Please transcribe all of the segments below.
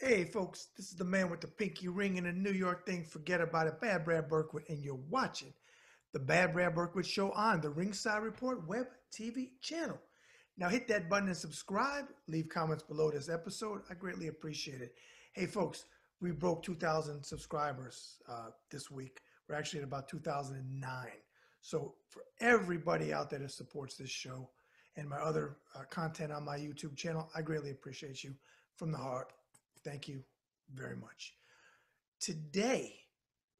Hey folks, this is the man with the pinky ring and the New York thing. Forget about it. Bad Brad Berkwood, and you're watching the Bad Brad Berkwood Show on the Ringside Report web TV channel. Now hit that button and subscribe. Leave comments below this episode. I greatly appreciate it. Hey folks, we broke 2,000 subscribers this week. We're actually at about 2009. So for everybody out there that supports this show and my other content on my YouTube channel, I greatly appreciate you from the heart. Thank you very much. Today,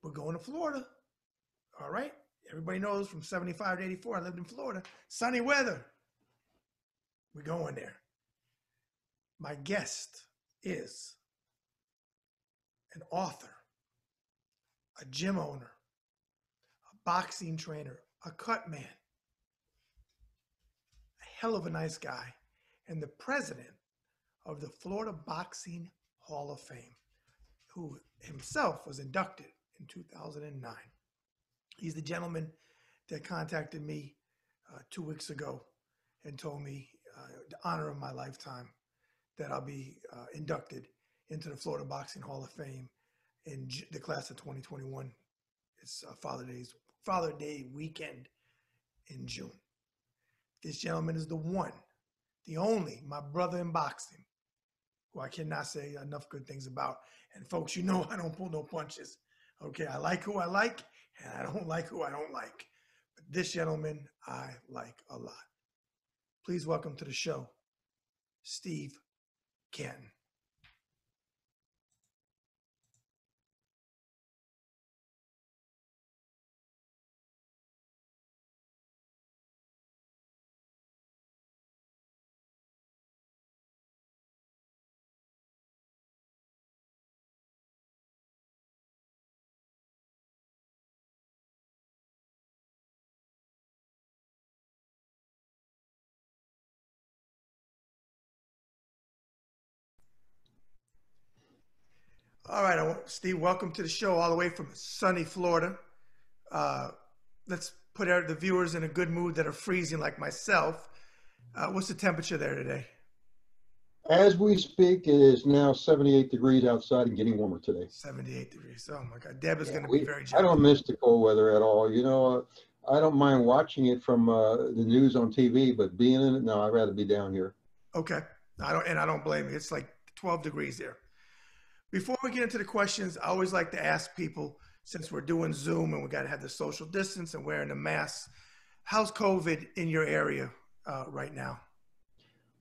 we're going to Florida. All right. Everybody knows from 75 to 84, I lived in Florida. Sunny weather. We're going there. My guest is an author, a gym owner, a boxing trainer, a cut man, a hell of a nice guy, and the president of the Florida Boxing Hall of Fame, who himself was inducted in 2009. He's the gentleman that contacted me 2 weeks ago and told me the honor of my lifetime that I'll be inducted into the Florida Boxing Hall of Fame in the class of 2021. It's Father Day weekend in June. This gentleman is the one, the only, my brother in boxing, who I cannot say enough good things about. And folks, you know I don't pull no punches. Okay, I like who I like, and I don't like who I don't like. But this gentleman, I like a lot. Please welcome to the show, Steve Canton. All right, Steve, welcome to the show all the way from sunny Florida. Let's put the viewers in a good mood that are freezing like myself. What's the temperature there today? As we speak, it is now 78 degrees outside and getting warmer today. 78 degrees. Oh my God. Deb is going to be very jealous. I don't miss the cold weather at all. You know, I don't mind watching it from the news on TV, but being in it, no, I'd rather be down here. Okay. I don't blame you. It's like 12 degrees there. Before we get into the questions, I always like to ask people, since we're doing Zoom and we got to have the social distance and wearing the masks, how's COVID in your area right now?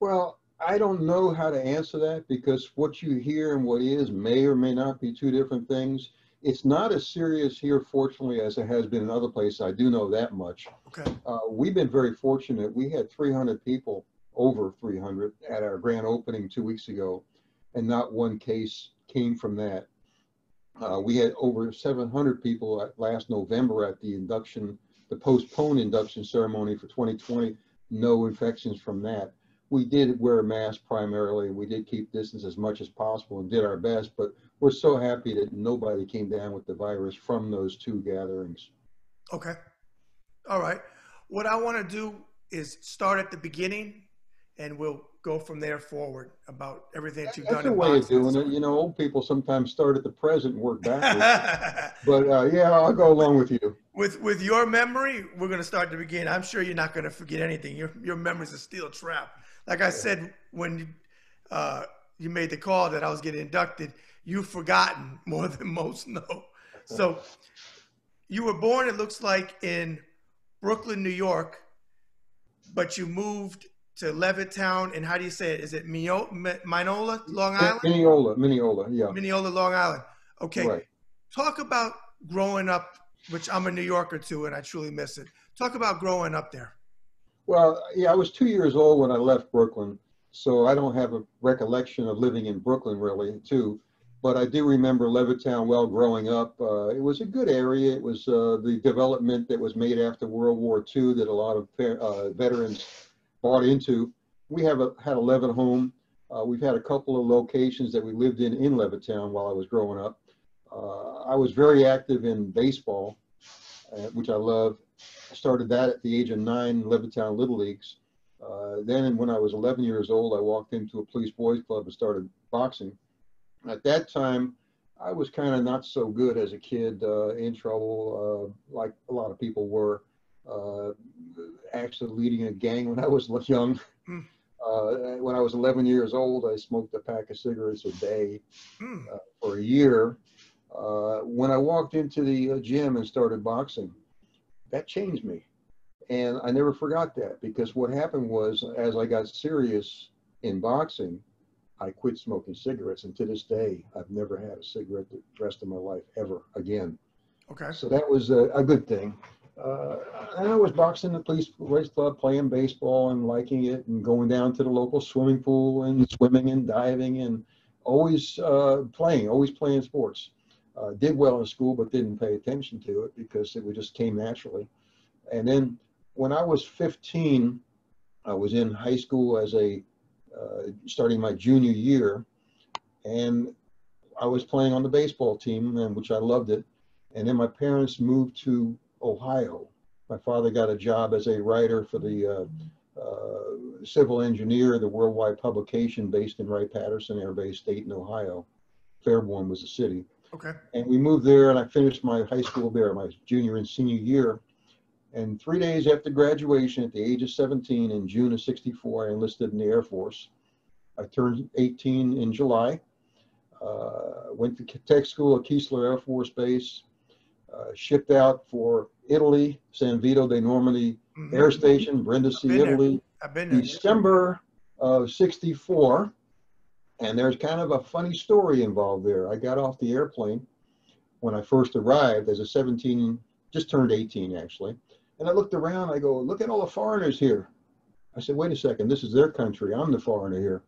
Well, I don't know how to answer that because what you hear and what is may or may not be two different things. It's not as serious here, fortunately, as it has been in other places. I do know that much. Okay. We've been very fortunate. We had 300 people, over 300, at our grand opening 2 weeks ago, and not one case came from that. We had over 700 people last November at the postponed induction ceremony for 2020. No infections from that. We did wear a mask primarily, and we did keep distance as much as possible and did our best, but we're so happy that nobody came down with the virus from those two gatherings. Okay. All right. What I want to do is start at the beginning, and we'll go from there forward about everything that you've done. That's a way of doing it. You know, old people sometimes start at the present and work backwards. But yeah, I'll go along with you. With your memory, we're going to start at the beginning. I'm sure you're not going to forget anything. Your memory's a steel trap. Like I said, when you made the call that I was getting inducted, you've forgotten more than most know. So you were born, it looks like, in Brooklyn, New York, but you moved to Levittown, and how do you say it? Is it Mineola, Long Island? Mineola, yeah. Mineola, Long Island. Okay. Right. Talk about growing up, which I'm a New Yorker too, and I truly miss it. Talk about growing up there. Well, yeah, I was 2 years old when I left Brooklyn, so I don't have a recollection of living in Brooklyn really, too. But I do remember Levittown well growing up. It was a good area. It was the development that was made after World War II that a lot of veterans bought into. We had 11 home. We've had a couple of locations that we lived in Levittown while I was growing up. I was very active in baseball, which I love. I started that at the age of 9 in Levittown Little Leagues. Then when I was 11 years old, I walked into a police boys club and started boxing. At that time, I was kind of not so good as a kid, in trouble, like a lot of people were. Uh, Actually leading a gang when I was young. Mm, When I was 11 years old, I smoked a pack of cigarettes a day mm. for a year. When I walked into the gym and started boxing, that changed me. And I never forgot that, because what happened was, as I got serious in boxing, I quit smoking cigarettes. And to this day, I've never had a cigarette the rest of my life ever again. Okay. So that was a good thing. Uh, and I was boxing at the police race club, playing baseball and liking it, and going down to the local swimming pool and swimming and diving, and always playing sports. Did well in school, but didn't pay attention to it because it just came naturally. And then when I was 15, I was in high school as starting my junior year, and I was playing on the baseball team, and which I loved it. And then my parents moved to Ohio. My father got a job as a writer for the civil engineer, the worldwide publication based in Wright-Patterson Air Base State in Ohio. Fairborn was the city. Okay. And we moved there, and I finished my high school there, my junior and senior year. And 3 days after graduation, at the age of 17, in June of '64, I enlisted in the Air Force. I turned 18 in July. Went to tech school at Keesler Air Force Base. Shipped out for Italy, San Vito dei Normandy Air Station, Brindisi, Italy, I've been there. December of '64. And there's kind of a funny story involved there. I got off the airplane when I first arrived as a 17, just turned 18 actually. And I looked around, I go, look at all the foreigners here. I said, wait a second, this is their country. I'm the foreigner here.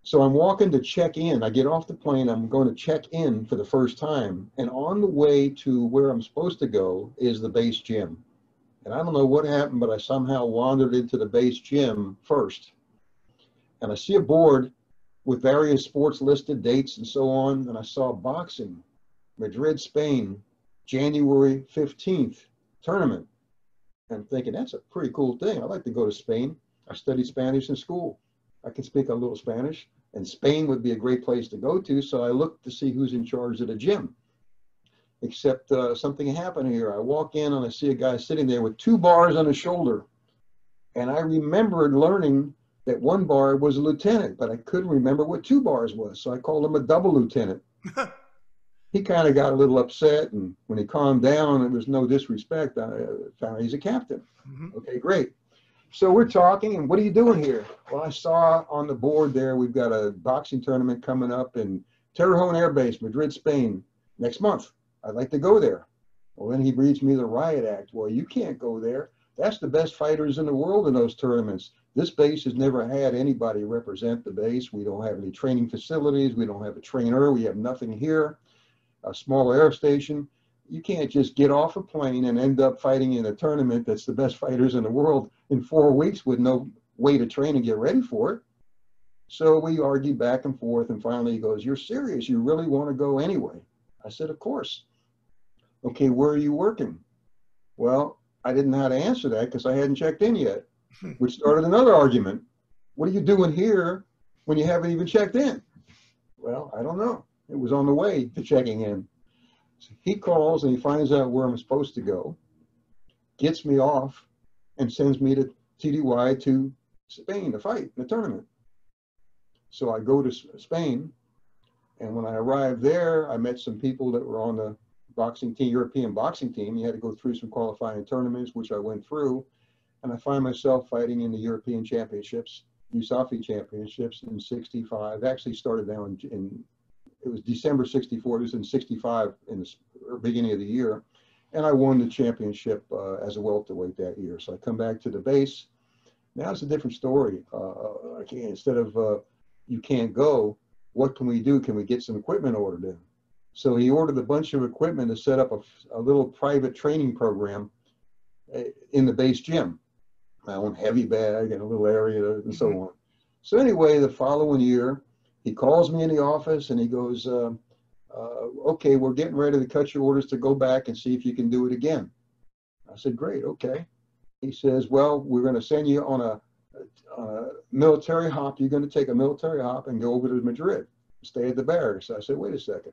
So I'm walking to check in. I get off the plane. I'm going to check in for the first time. And on the way to where I'm supposed to go is the base gym. And I don't know what happened, but I somehow wandered into the base gym first. And I see a board with various sports listed, dates and so on. And I saw boxing, Madrid, Spain, January 15th tournament. And I'm thinking, that's a pretty cool thing. I'd like to go to Spain. I studied Spanish in school. I can speak a little Spanish, and Spain would be a great place to go to. So I looked to see who's in charge of the gym. Except something happened here. I walk in and I see a guy sitting there with 2 bars on his shoulder. And I remembered learning that 1 bar was a lieutenant, but I couldn't remember what 2 bars was. So I called him a double lieutenant. He kind of got a little upset, and when he calmed down, it was no disrespect. I found he's a captain. Okay, great. So we're talking, and what are you doing here? Well, I saw on the board there, we've got a boxing tournament coming up in Torrejon Air Base, Madrid, Spain, next month. I'd like to go there. Well, then he reads me the riot act. Well, you can't go there. That's the best fighters in the world in those tournaments. This base has never had anybody represent the base. We don't have any training facilities. We don't have a trainer. We have nothing here. A small air station. You can't just get off a plane and end up fighting in a tournament that's the best fighters in the world in 4 weeks with no way to train and get ready for it. So we argued back and forth, and finally he goes, you're serious? You really want to go anyway? I said, of course. Okay, where are you working? Well, I didn't know how to answer that because I hadn't checked in yet, which started another argument. What are you doing here when you haven't even checked in? Well, I don't know. It was on the way to checking in. So he calls and he finds out where I'm supposed to go, gets me off, and sends me to TDY to Spain to fight in the tournament. So I go to Spain, and when I arrived there, I met some people that were on the boxing team, European boxing team. You had to go through some qualifying tournaments, which I went through, and I find myself fighting in the European Championships, USAFI Championships in '65. Actually started down it was December '64. It was in '65 in the beginning of the year. And I won the championship as a welterweight that year. So I come back to the base. Now it's a different story. Instead of you can't go, what can we do? Can we get some equipment ordered in? So he ordered a bunch of equipment to set up a little private training program in the base gym. My own heavy bag and a little area and so on. So anyway, the following year, he calls me in the office and he goes, okay, we're getting ready to cut your orders to go back and see if you can do it again. I said, great, okay. He says, well, we're going to send you on a military hop. You're going to take a military hop and go over to Madrid. stay at the barracks. I said, wait a second.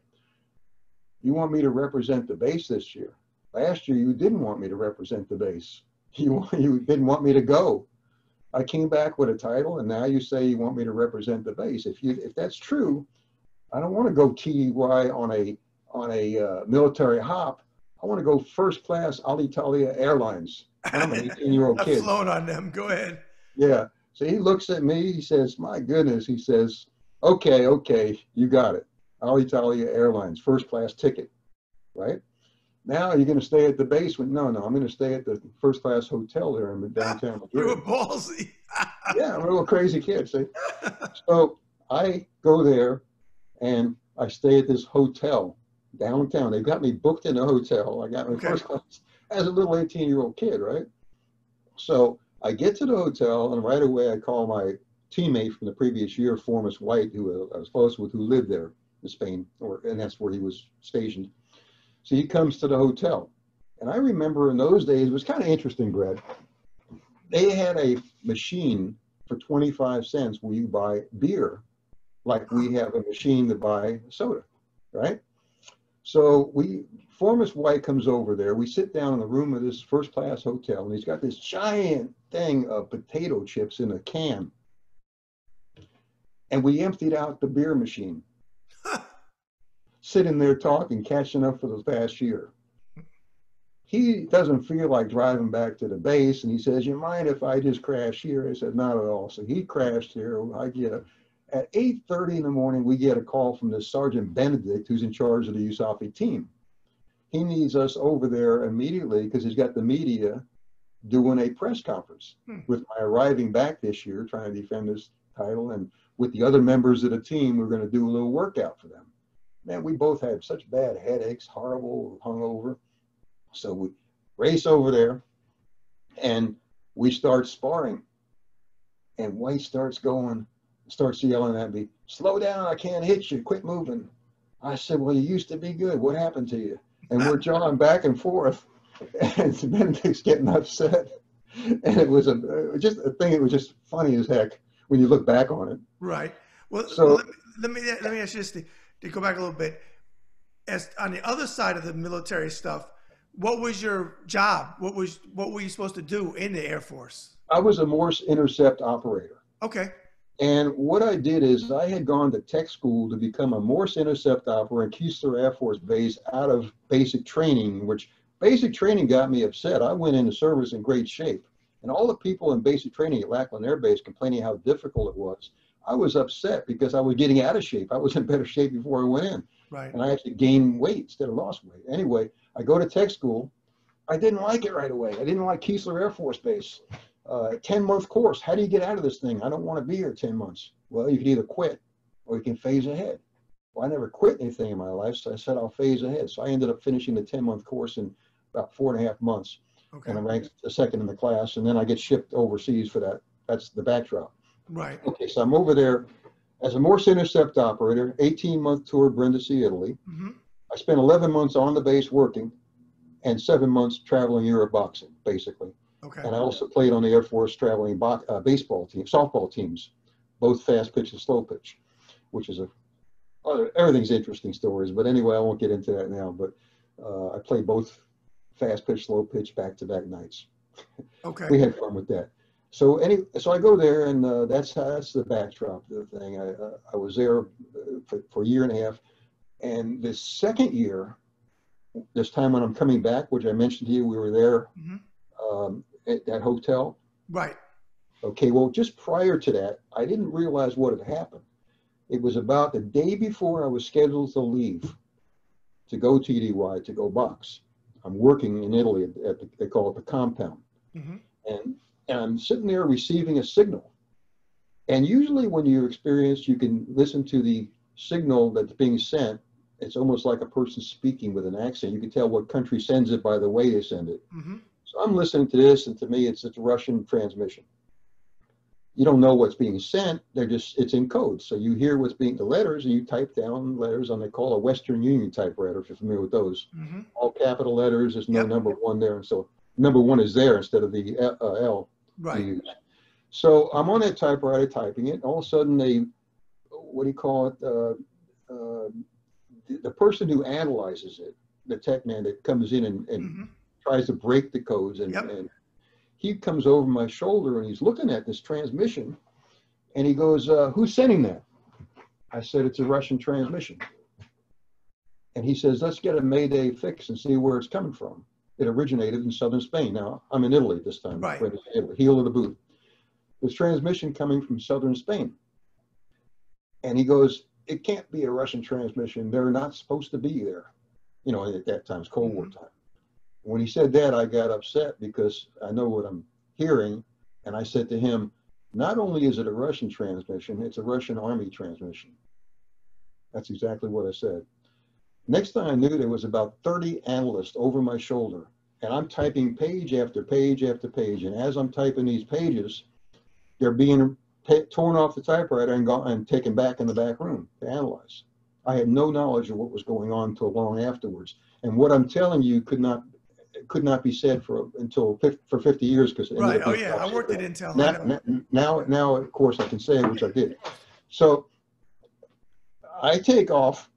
You want me to represent the base this year? Last year, you didn't want me to represent the base. You didn't want me to go. I came back with a title, and now you say you want me to represent the base. If that's true, I don't want to go TDY on a military hop. I want to go first class Alitalia Airlines. I'm an 18-year-old I've kid. flown on them. Go ahead. Yeah. So he looks at me. He says, "My goodness." He says, "Okay, you got it. Alitalia Airlines, first class ticket, right? Now you're going to stay at the base." No, I'm going to stay at the first class hotel there in downtown Madrid. You were ballsy. Yeah, I'm a little crazy kid. See? So I go there and I stay at this hotel downtown. They got me booked in a hotel. I got my first class as a little 18-year-old kid, right? So I get to the hotel, and right away I call my teammate from the previous year, Forrest White, who I was close with, who lived there in Spain, and that's where he was stationed. So he comes to the hotel. And I remember in those days, it was kind of interesting, Brad. They had a machine for 25 cents where you buy beer, like we have a machine to buy soda, right? So Forrest White comes over there. We sit down in the room of this first class hotel, and he's got this giant thing of potato chips in a can. And we emptied out the beer machine. Sitting there talking, catching up for the past year. He doesn't feel like driving back to the base, and he says, "You mind if I just crash here?" I said, "Not at all." So he crashed here. At 8:30 in the morning, we get a call from this Sergeant Benedict, who's in charge of the USAFI team. He needs us over there immediately because he's got the media doing a press conference with my arriving back this year, trying to defend this title, and with the other members of the team, we're going to do a little workout for them. Man, we both had such bad headaches, horrible, hungover. So we race over there and we start sparring. And White starts yelling at me, "Slow down, I can't hit you, quit moving." I said, "Well, you used to be good. What happened to you?" And we're jawing back and forth. And Benedict's getting upset. And it was just a thing, it was just funny as heck when you look back on it. Right. Well, so let me ask you this to go back a little bit. As on the other side of the military stuff, what was your job? What were you supposed to do in the Air Force? I was a Morse intercept operator. Okay. And what I did is I had gone to tech school to become a Morse intercept operator in Keesler Air Force Base out of basic training, which basic training got me upset. I went into service in great shape. And all the people in basic training at Lackland Air Base complaining how difficult it was. I was upset because I was getting out of shape. I was in better shape before I went in. Right. And I actually gained weight instead of lost weight. Anyway, I go to tech school. I didn't like it right away. I didn't like Keesler Air Force Base. 10-month course. How do you get out of this thing? I don't want to be here 10 months. Well, you can either quit or you can phase ahead. Well, I never quit anything in my life, so I said I'll phase ahead. So I ended up finishing the 10-month course in about 4.5 months. Okay. And I ranked second in the class, and then I get shipped overseas for that. That's the backdrop. Right. Okay, so I'm over there as a Morse intercept operator, 18-month tour, Brindisi, Italy. Mm-hmm. I spent 11 months on the base working and 7 months traveling Europe boxing, basically. Okay. And I also played on the Air Force traveling baseball team, softball teams, both fast pitch and slow pitch, which is everything's interesting stories. But anyway, I won't get into that now. But I played both fast pitch, slow pitch, back-to-back nights. Okay. We had fun with that. So I go there, and that's the backdrop of the thing. I was there for a year and a half, and the second year, this time when I'm coming back, which I mentioned to you, we were there at that hotel. Right. Okay. Well, just prior to that, I didn't realize what had happened. It was about the day before I was scheduled to leave to go TDY, to go box. I'm working in Italy they call it the compound. Mm-hmm. And I'm sitting there receiving a signal. And usually when you're experienced, you can listen to the signal that's being sent. It's almost like a person speaking with an accent. You can tell what country sends it by the way they send it. Mm-hmm. So I'm listening to this, and to me, it's a Russian transmission. You don't know what's being sent. It's in code. So you hear what's being the letters, and you type down letters on they call a Western Union typewriter, if you're familiar with those. Mm-hmm. All capital letters. There's no number one there, and so number one is there instead of the L. Right. So I'm on that typewriter typing it. All of a sudden, what do you call it? the person who analyzes it, the tech man that comes in and tries to break the codes, and he comes over my shoulder and he's looking at this transmission, and he goes, who's sending that? I said, it's a Russian transmission. And he says, let's get a Mayday fix and see where it's coming from. It originated in southern Spain. Now, I'm in Italy this time, right. Italy, heel of the boot. This transmission coming from southern Spain. And he goes, it can't be a Russian transmission. They're not supposed to be there. You know, at that time, it's Cold War time. When he said that, I got upset because I know what I'm hearing. And I said to him, not only is it a Russian transmission, it's a Russian Army transmission. That's exactly what I said. Next thing I knew, there was about 30 analysts over my shoulder. And I'm typing page after page after page. And as I'm typing these pages, they're being torn off the typewriter and taken back in the back room to analyze. I had no knowledge of what was going on until long afterwards. And what I'm telling you could not be said for 50 years because right. Oh yeah, I worked at Intel. Now of course I can say it, which I did. So I take off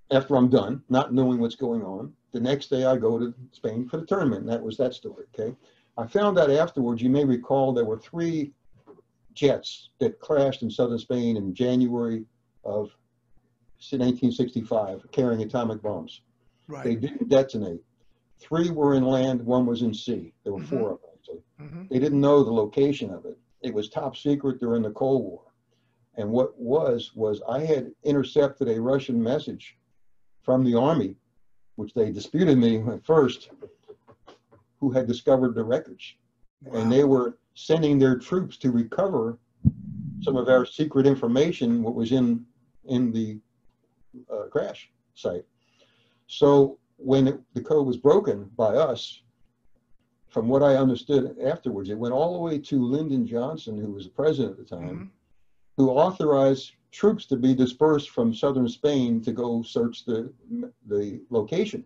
after I'm done, not knowing what's going on. The next day I go to Spain for the tournament, and that was that story. Okay, I found out afterwards. You may recall there were 3 jets that crashed in southern Spain in January of 1965, carrying atomic bombs. Right. They didn't detonate. 3 were in land, 1 was in sea. There were 4 of them, actually. They didn't know the location of it. It was top secret during the Cold War. And what was I had intercepted a Russian message from the Army, which they disputed me at first, who had discovered the wreckage. Wow. And they were sending their troops to recover some of our secret information, what was in the crash site. So when the code was broken by us, from what I understood afterwards, it went all the way to Lyndon Johnson, who was the president at the time, who authorized troops to be dispersed from southern Spain to go search the location.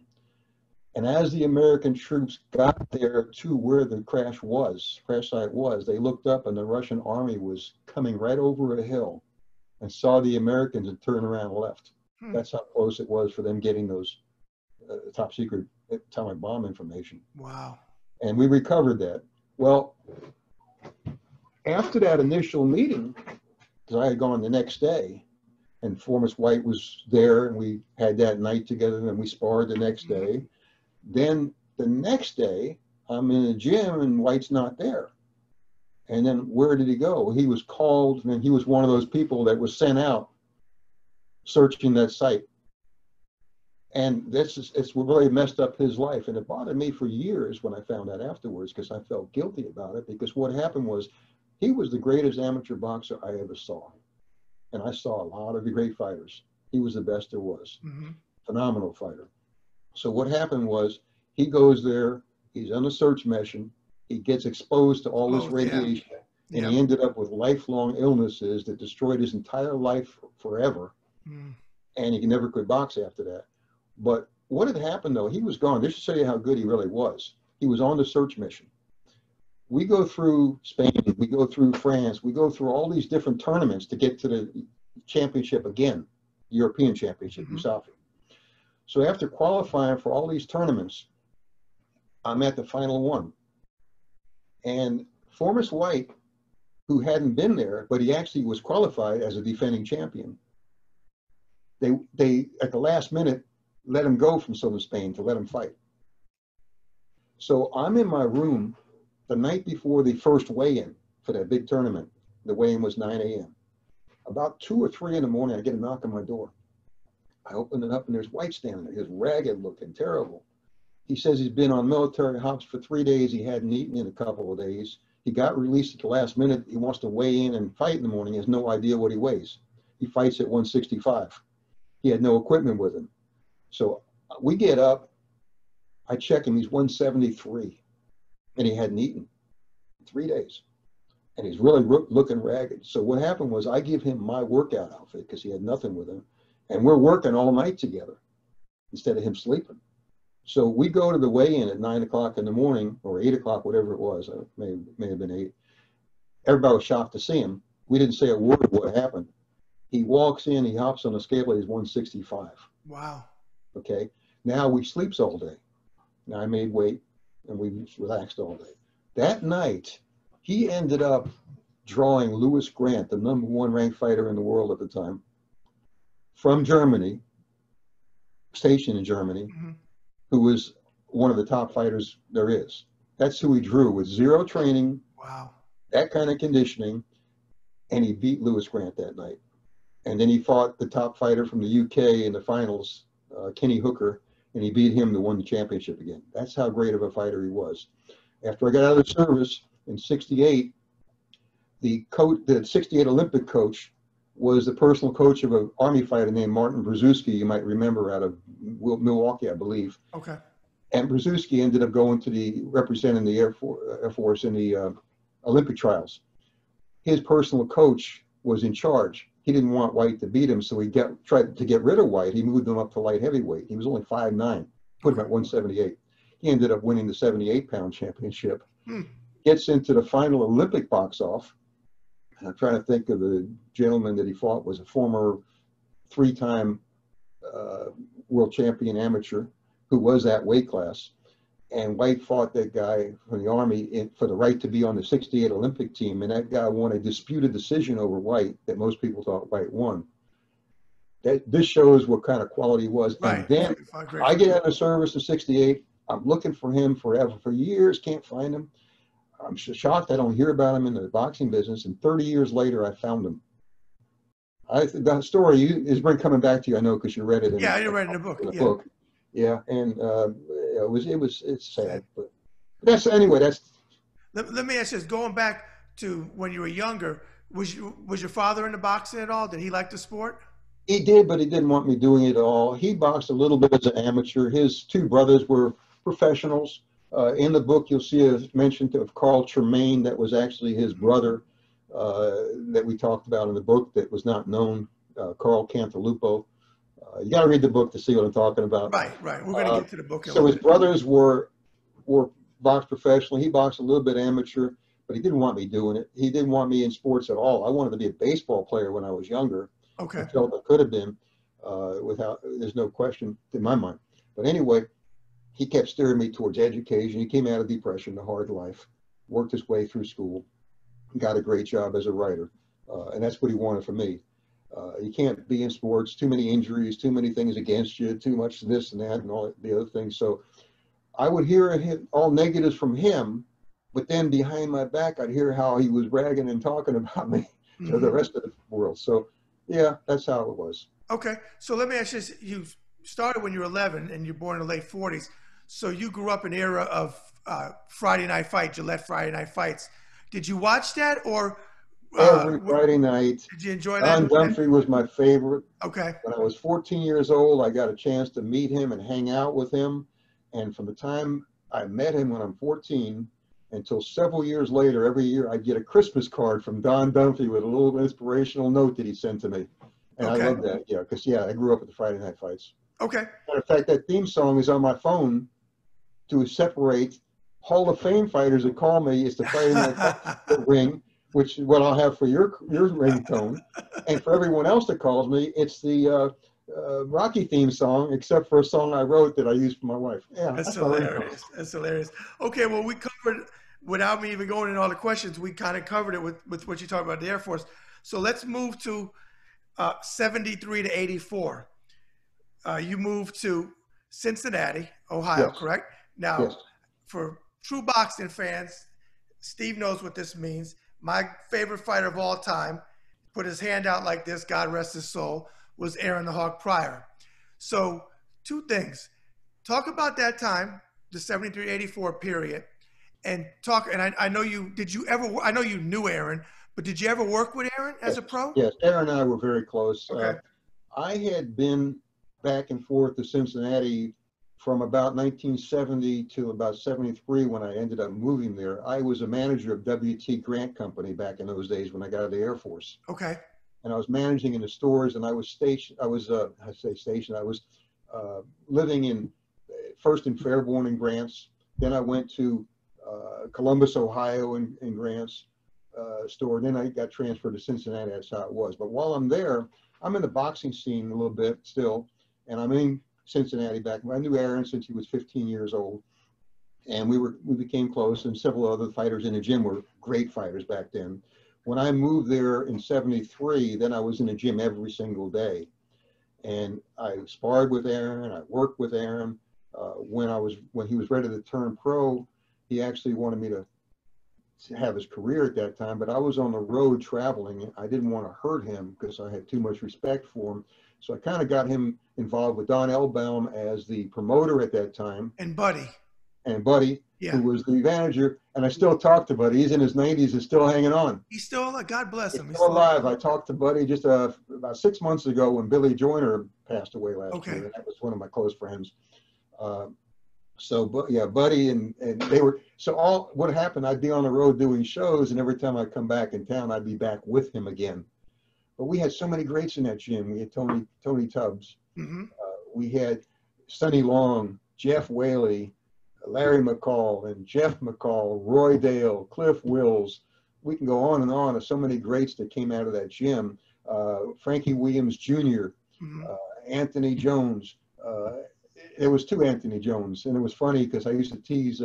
And as the American troops got there to where the crash site was, they looked up and the Russian army was coming right over a hill and saw the Americans and turned around and left. That's how close it was for them getting those top secret atomic bomb information. Wow. And we recovered that. Well, after that initial meeting, because I had gone the next day, and Forrest White was there, and we had that night together, and we sparred the next day. Then the next day, I'm in the gym, and White's not there. And then where did he go? He was called, and he was one of those people that was sent out searching that site. And it's really messed up his life. And it bothered me for years when I found out afterwards, because I felt guilty about it, because what happened was he was the greatest amateur boxer I ever saw. And I saw a lot of the great fighters. He was the best there was. Phenomenal fighter. So what happened was he goes there, he's on a search mission, he gets exposed to all this radiation, and he ended up with lifelong illnesses that destroyed his entire life forever. And he never could box after that. But what had happened though, he was gone. This should show you how good he really was. He was on the search mission. We go through Spain, we go through France, we go through all these different tournaments to get to the championship again, European Championship, USAFI. So after qualifying for all these tournaments, I'm at the final one. And Forrest White, who hadn't been there, but he actually was qualified as a defending champion, they at the last minute let him go from southern Spain to let him fight. So I'm in my room the night before the first weigh-in for that big tournament. The weigh-in was 9 a.m. About 2 or 3 in the morning, I get a knock on my door. I open it up and there's White standing there. He's ragged looking, terrible. He says he's been on military hops for 3 days. He hadn't eaten in a couple of days. He got released at the last minute. He wants to weigh in and fight in the morning. He has no idea what he weighs. He fights at 165. He had no equipment with him. So we get up. I check him. He's 173. And he hadn't eaten in 3 days. And he's really looking ragged. So what happened was I give him my workout outfit because he had nothing with him. And we're working all night together instead of him sleeping. So we go to the weigh-in at 9 o'clock in the morning or 8 o'clock, whatever it was. May have been 8. Everybody was shocked to see him. We didn't say a word of what happened. He walks in, he hops on the scale, he's 165. Wow. Okay. Now we sleeps all day. Now I made weight and we relaxed all day. That night, he ended up drawing Lewis Grant, the #1 ranked fighter in the world at the time, from Germany, stationed in Germany, Hmm. who was one of the top fighters there is. That's who he drew with zero training, Wow. that kind of conditioning, and he beat Lewis Grant that night. And then he fought the top fighter from the UK in the finals, Kenny Hooker, and he beat him to win the championship again. That's how great of a fighter he was. After I got out of the service in '68, the 68 Olympic coach was the personal coach of an Army fighter named Martin Brzezinski, you might remember, out of Milwaukee, I believe. Okay. And Brzezinski ended up going to representing the Air Force in the Olympic trials. His personal coach was in charge. He didn't want White to beat him, so he tried to get rid of White. He moved him up to light heavyweight. He was only 5'9", put him at 178. He ended up winning the 78-pound championship. Hmm. Gets into the final Olympic box-off. And I'm trying to think of the gentleman that he fought, was a former 3-time world champion amateur who was that weight class. And White fought that guy from the Army for the right to be on the '68 Olympic team. And that guy won a disputed decision over White that most people thought White won. This shows what kind of quality he was. Right. And then I get out of service in '68. I'm looking for him forever, for years, can't find him. I'm shocked I don't hear about him in the boxing business. And 30 years later, I found him. The story is been coming back to you, I know, because you read it. Yeah, you read it in the book. Book. Yeah, and it's sad, but that's anyway. That's. Let me ask you this: going back to when you were younger, was your father into boxing at all? Did he like the sport? He did, but he didn't want me doing it at all. He boxed a little bit as an amateur. His two brothers were professionals. In the book, you'll see a mention of Carl Tremaine. That was actually his brother that we talked about in the book that was not known, Carl Cantalupo. You got to read the book to see what I'm talking about. Right. We're going to get to the book. So his brothers were boxed professionally. He boxed a little bit amateur, but he didn't want me doing it. He didn't want me in sports at all. I wanted to be a baseball player when I was younger. Okay. I felt I could have been there's no question in my mind. But anyway, he kept steering me towards education. He came out of depression, a hard life, worked his way through school, got a great job as a writer. And that's what he wanted for me. You can't be in sports, too many injuries, too many things against you, too much this and that and all the other things. So I would hear all negatives from him, but then behind my back, I'd hear how he was bragging and talking about me to the rest of the world. So yeah, that's how it was. Okay. So let me ask you this. You started when you were 11 and you're born in the late 40s. So you grew up in an era of Friday Night Fight, Gillette Friday Night Fights. Did you watch that or? Every Friday night. Did you enjoy that? Don Dunphy was my favorite. Okay. When I was 14 years old, I got a chance to meet him and hang out with him. And from the time I met him when I'm 14 until several years later, every year I'd get a Christmas card from Don Dunphy with a little inspirational note that he sent to me. And I love that. Yeah, because I grew up with the Friday Night Fights. Okay. Matter of fact, that theme song is on my phone to separate Hall of Fame fighters that call me. It's the Friday Night Fights ring, which is what I'll have for your ringtone. And for everyone else that calls me, it's the Rocky theme song, except for a song I wrote that I used for my wife. Yeah, that's hilarious. That's hilarious. Okay, well, we covered, without me even going into all the questions, we kind of covered it with what you talked about the Air Force. So let's move to 73 to 84. You moved to Cincinnati, Ohio, correct? Now, for true boxing fans, Steve knows what this means. My favorite fighter of all time, put his hand out like this, God rest his soul, was Aaron the Hawk Pryor. So two things. Talk about that time, the 73-84 period, and talk, and I know you, I know you knew Aaron, but did you ever work with Aaron as a pro? Yes, Aaron and I were very close. Okay. I had been back and forth to Cincinnati from about 1970 to about 73 when I ended up moving there. I was a manager of W.T. Grant Company back in those days when I got out of the Air Force. Okay. And I was managing in the stores, and I was stationed. I was living first in Fairborn and Grants. Then I went to Columbus, Ohio, in Grants store. Then I got transferred to Cincinnati. That's how it was. But while I'm there, I'm in the boxing scene a little bit still. And I'm in Cincinnati back. I knew Aaron since he was 15 years old, and we became close. And several other fighters in the gym were great fighters back then. When I moved there in '73, then I was in the gym every single day, and I sparred with Aaron. I worked with Aaron. When he was ready to turn pro, he actually wanted me to have his career at that time, but I was on the road traveling. I didn't want to hurt him because I had too much respect for him. So I kind of got him involved with Don Elbaum as the promoter at that time. And Buddy. And Buddy, yeah, who was the manager. And I still talk to Buddy. He's in his 90s and still hanging on. He's still alive. God bless him. He's still alive. I talked to Buddy just about 6 months ago when Billy Joyner passed away last year. That was one of my close friends. So, yeah, Buddy and they were, so all what happened, I'd be on the road doing shows, and every time I come back in town, I'd be back with him again. But we had so many greats in that gym. We had Tony Tubbs. We had Sonny Long, Jeff Whaley, Larry McCall, and Jeff McCall, Roy Dale, Cliff Wills. We can go on and on of so many greats that came out of that gym. Frankie Williams Jr., Anthony Jones. There was two Anthony Jones, and it was funny because I used to tease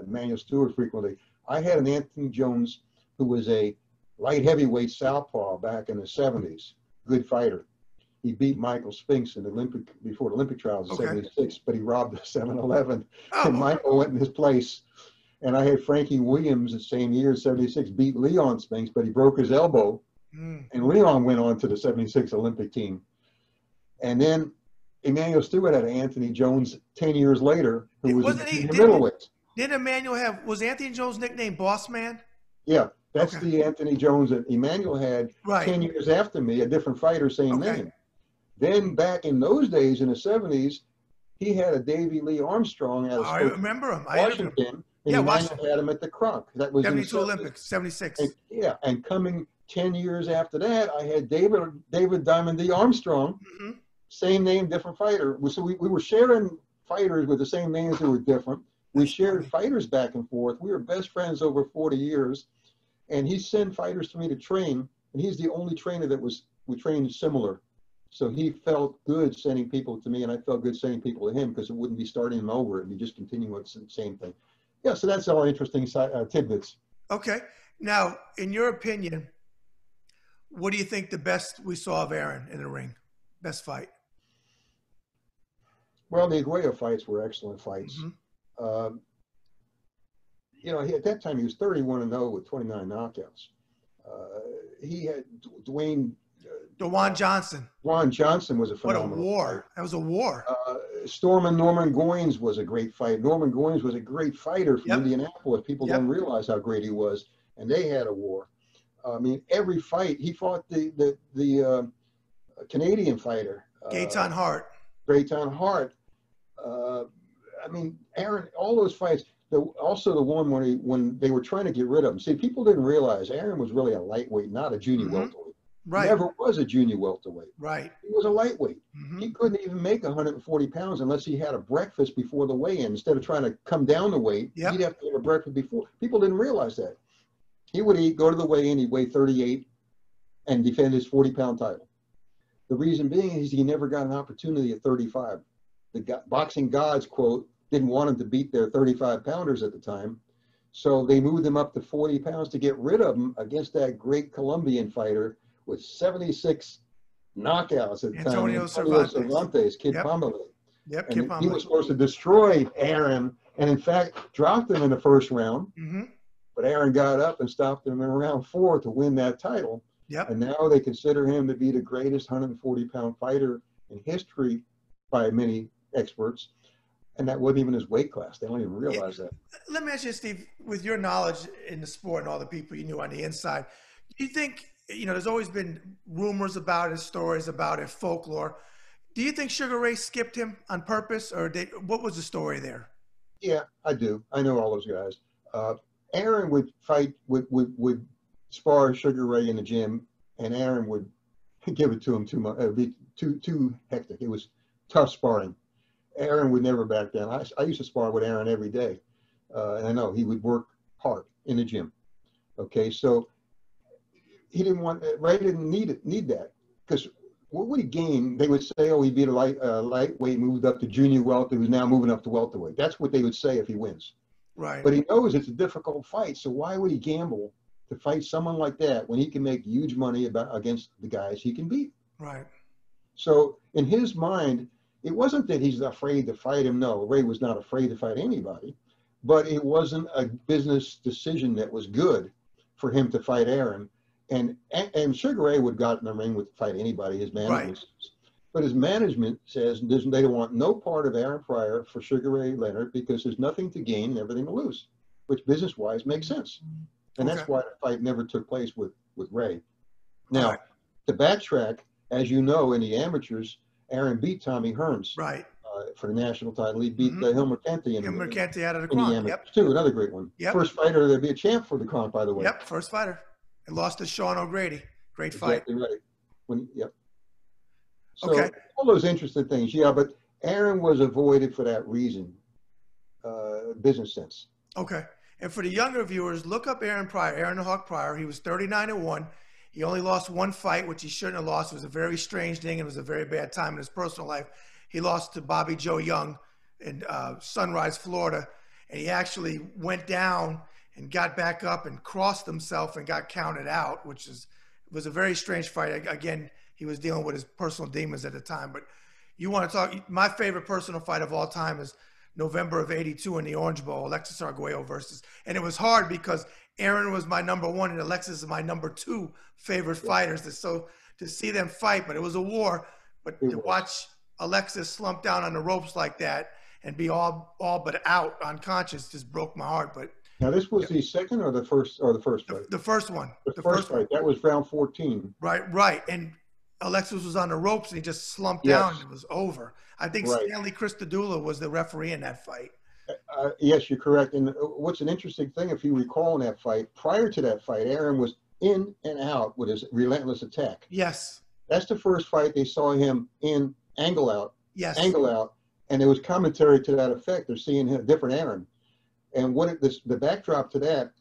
Manuel Stewart frequently. I had an Anthony Jones who was a light heavyweight southpaw back in the '70s, good fighter. He beat Michael Spinks in before the Olympic trials in '76, but he robbed the 7-Eleven, and Michael went in his place. And I had Frankie Williams the same year, '76, beat Leon Spinks, but he broke his elbow, and Leon went on to the '76 Olympic team. And then Emmanuel Stewart had Anthony Jones 10 years later, who was in the middleweight. Did Emmanuel was Anthony Jones' nickname Boss Man? Yeah, that's the Anthony Jones that Emmanuel had 10 years after me, a different fighter, same name. Then back in those days in the '70s, he had a Davy Lee Armstrong out of Washington, and Emmanuel had him at the Crunk. That was 72 Olympics, '76. And coming 10 years after that, I had David Diamond D. Armstrong. Same name, different fighter. So we were sharing fighters with the same names that were different. We shared fighters back and forth. We were best friends over 40 years. And he sent fighters to me to train. And he's the only trainer that we trained similar. So he felt good sending people to me, and I felt good sending people to him because it wouldn't be starting them over. It'd be just continuing with the same thing. Yeah, so that's all interesting tidbits. Okay. Now, in your opinion, what do you think the best we saw of Aaron in the ring? Best fight? Well, the Aguayo fights were excellent fights. You know, at that time he was 31-0 with 29 knockouts. He had Dewan Johnson. Dewan Johnson was a phenomenal What a war. fighter. That was a war. Norman Goines was a great fight. Norman Goines was a great fighter from Indianapolis. People don't realize how great he was. And they had a war. I mean, every fight, he fought the Canadian fighter. Gaetan Hart. I mean, Aaron, all those fights, also the one when they were trying to get rid of him. See, people didn't realize Aaron was really a lightweight, not a junior welterweight. Right. Never was a junior welterweight. Right. He was a lightweight. He couldn't even make 140 pounds unless he had a breakfast before the weigh-in. Instead of trying to come down the weight, he'd have to have a breakfast before. People didn't realize that. He would eat, go to the weigh-in, he'd weigh 38 and defend his 40-pound title. The reason being is he never got an opportunity at 35. The boxing gods, quote, didn't want him to beat their 35-pounders at the time. So they moved him up to 40 pounds to get rid of him against that great Colombian fighter with 76 knockouts at the time. Antonio Cervantes. Kid Pombele. Yep, Kid Pombele. He was supposed to destroy Aaron and, in fact, dropped him in the first round. But Aaron got up and stopped him in round 4 to win that title. And now they consider him to be the greatest 140-pound fighter in history by many experts. And that wasn't even his weight class. They don't even realize that. Let me ask you, Steve, with your knowledge in the sport and all the people you knew on the inside, do you think, you know, there's always been rumors about it, stories about it, folklore. Do you think Sugar Ray skipped him on purpose, or what was the story there? Yeah, I do. I know all those guys. Aaron would fight, would spar Sugar Ray in the gym, and Aaron would give it to him too much. It would be too hectic. It was tough sparring. Aaron would never back down. I used to spar with Aaron every day. And I know he would work hard in the gym. Okay, so he didn't want, Ray didn't need that, because what would he gain? They would say, oh, he beat a lightweight, moved up to junior welter, who's now moving up to welterweight. That's what they would say if he wins. Right. But he knows it's a difficult fight, so why would he gamble to fight someone like that when he can make huge money against the guys he can beat? Right. So in his mind, it wasn't that he's afraid to fight him. No, Ray was not afraid to fight anybody, but it wasn't a business decision that was good for him to fight Aaron. And Sugar Ray would got in the ring with fight anybody. His management, right. But his management says they don't want no part of Aaron Pryor for Sugar Ray Leonard because there's nothing to gain and everything to lose, which business-wise makes sense. And that's why the fight never took place with Ray. Now, to backtrack, as you know, in the amateurs, Aaron beat Tommy Hearns. Right. For the national title. He beat Hilmer Kente Hilmer Kente out of the Kronk. Yep. Too, another great one. Yep. First fighter to be a champ for the Kronk, by the way. Yep, first fighter. And lost to Sean O'Grady. Great fight. Exactly right. Yep. So all those interesting things. Yeah, but Aaron was avoided for that reason. Business sense. Okay. And for the younger viewers, look up Aaron Pryor, Aaron the Hawk Pryor. He was 39-1. He only lost one fight, which he shouldn't have lost. It was a very strange thing. It was a very bad time in his personal life. He lost to Bobby Joe Young in Sunrise, Florida. And he actually went down and got back up and crossed himself and got counted out, which was a very strange fight. Again, he was dealing with his personal demons at the time. But you want to talk, my favorite personal fight of all time is November of '82 in the Orange Bowl, Alexis Arguello versus. And it was hard because Aaron was my number one and Alexis is my number two favorite fighters. So to see them fight, but it was a war. But to watch Alexis slump down on the ropes like that and be all but out, unconscious, just broke my heart. But now this was the second or the first fight? The first one. The first fight. That was round 14. Right. And Alexis was on the ropes and he just slumped down and it was over. I think Stanley Christodoulou was the referee in that fight. Yes, you're correct. And what's an interesting thing, if you recall in that fight, prior to that fight, Aaron was in and out with his relentless attack. Yes. That's the first fight they saw him in, angle out. Yes. Angle out. And there was commentary to that effect. They're seeing a different Aaron. And the backdrop to that,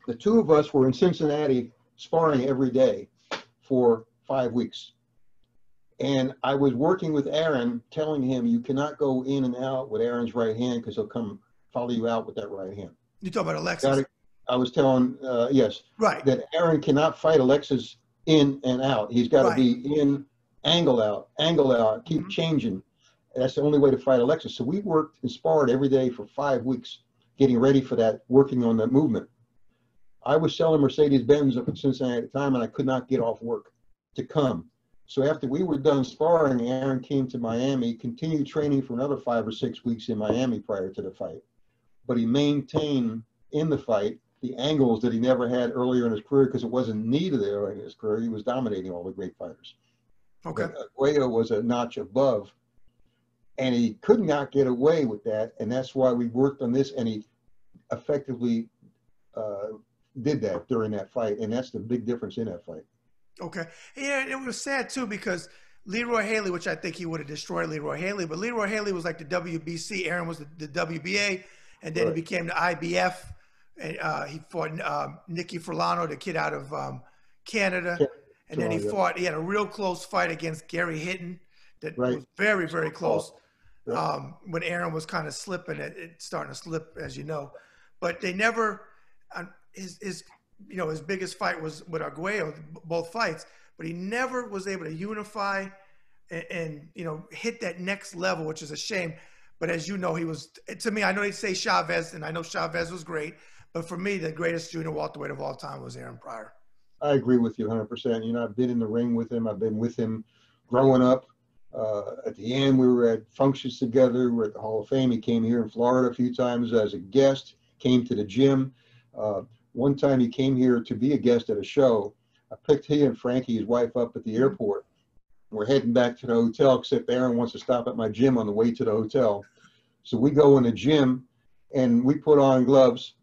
the two of us were in Cincinnati sparring every day for 5 weeks. And I was working with Aaron, telling him you cannot go in and out with Aaron's right hand because he'll come follow you out with that right hand. You talking about Alexis? I was telling, that Aaron cannot fight Alexis in and out. He's got to be in, angle out, keep changing. That's the only way to fight Alexis. So we worked and sparred every day for 5 weeks, getting ready for that, working on that movement. I was selling Mercedes-Benz up in Cincinnati at the time, and I could not get off work to come. So after we were done sparring, Aaron came to Miami, continued training for another 5 or 6 weeks in Miami prior to the fight. But he maintained in the fight the angles that he never had earlier in his career because it wasn't needed there in his career. He was dominating all the great fighters. Okay. Arguello was a notch above, and he could not get away with that, and that's why we worked on this, and he effectively did that during that fight, and that's the big difference in that fight. Okay. Yeah, it was sad, too, because Leroy Haley, which I think he would have destroyed Leroy Haley, but Leroy Haley was like the WBC. Aaron was the WBA, and then he became the IBF. And he fought Nicky Furlano, the kid out of Canada. And then he had a real close fight against Gary Hitton that was very, very close when Aaron was kind of slipping, it's starting to slip, as you know. But they never, his biggest fight was with Arguello, both fights, but he never was able to unify and hit that next level, which is a shame. But as you know, he was, to me, I know they say Chavez, and I know Chavez was great, but for me, the greatest junior welterweight of all time was Aaron Pryor. I agree with you 100%. I've been in the ring with him. I've been with him growing up. At the end, we were at functions together. We were at the Hall of Fame. He came here in Florida a few times as a guest, came to the gym. One time he came here to be a guest at a show. I picked he and Frankie, his wife, up at the airport. We're heading back to the hotel, except Aaron wants to stop at my gym on the way to the hotel. So we go in the gym, and we put on gloves,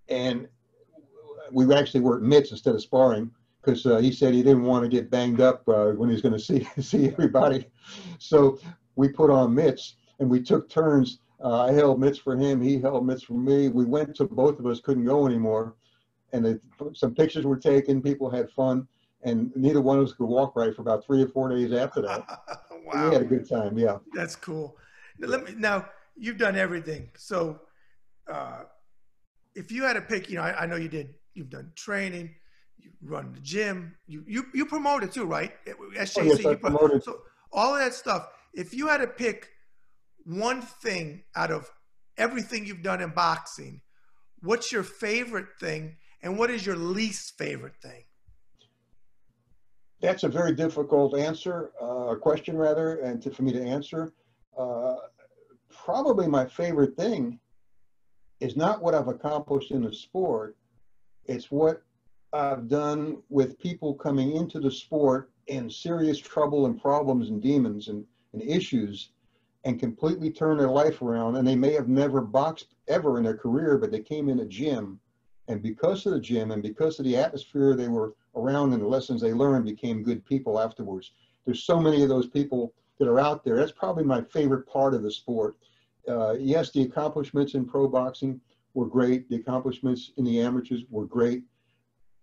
and we actually worked mitts instead of sparring because he said he didn't want to get banged up when he was going to see everybody. So we put on mitts, and we took turns. I held mitts for him. He held mitts for me. We went till both of us couldn't go anymore. And some pictures were taken. People had fun. and neither one of us could walk right for about 3 or 4 days after that. We Wow, had a good time, yeah. that's cool. Now you've done everything. So uh, if you had to pick, I know you've done training, you run the gym, you promoted too, right? Oh, yes, SJC, I promoted. so all of that stuff. If you had to pick one thing out of everything you've done in boxing, what's your favorite thing, and what is your least favorite thing? That's a very difficult answer, question rather, and for me to answer. Uh, Probably my favorite thing is not what I've accomplished in the sport. It's what I've done with people coming into the sport in serious trouble and problems and demons and issues, and completely turn their life around. And they may have never boxed ever in their career, but they came in a gym, and because of the gym and because of the atmosphere they were around and the lessons they learned, became good people afterwards. There's so many of those people that are out there. That's probably my favorite part of the sport. Yes, the accomplishments in pro boxing were great. The accomplishments in the amateurs were great.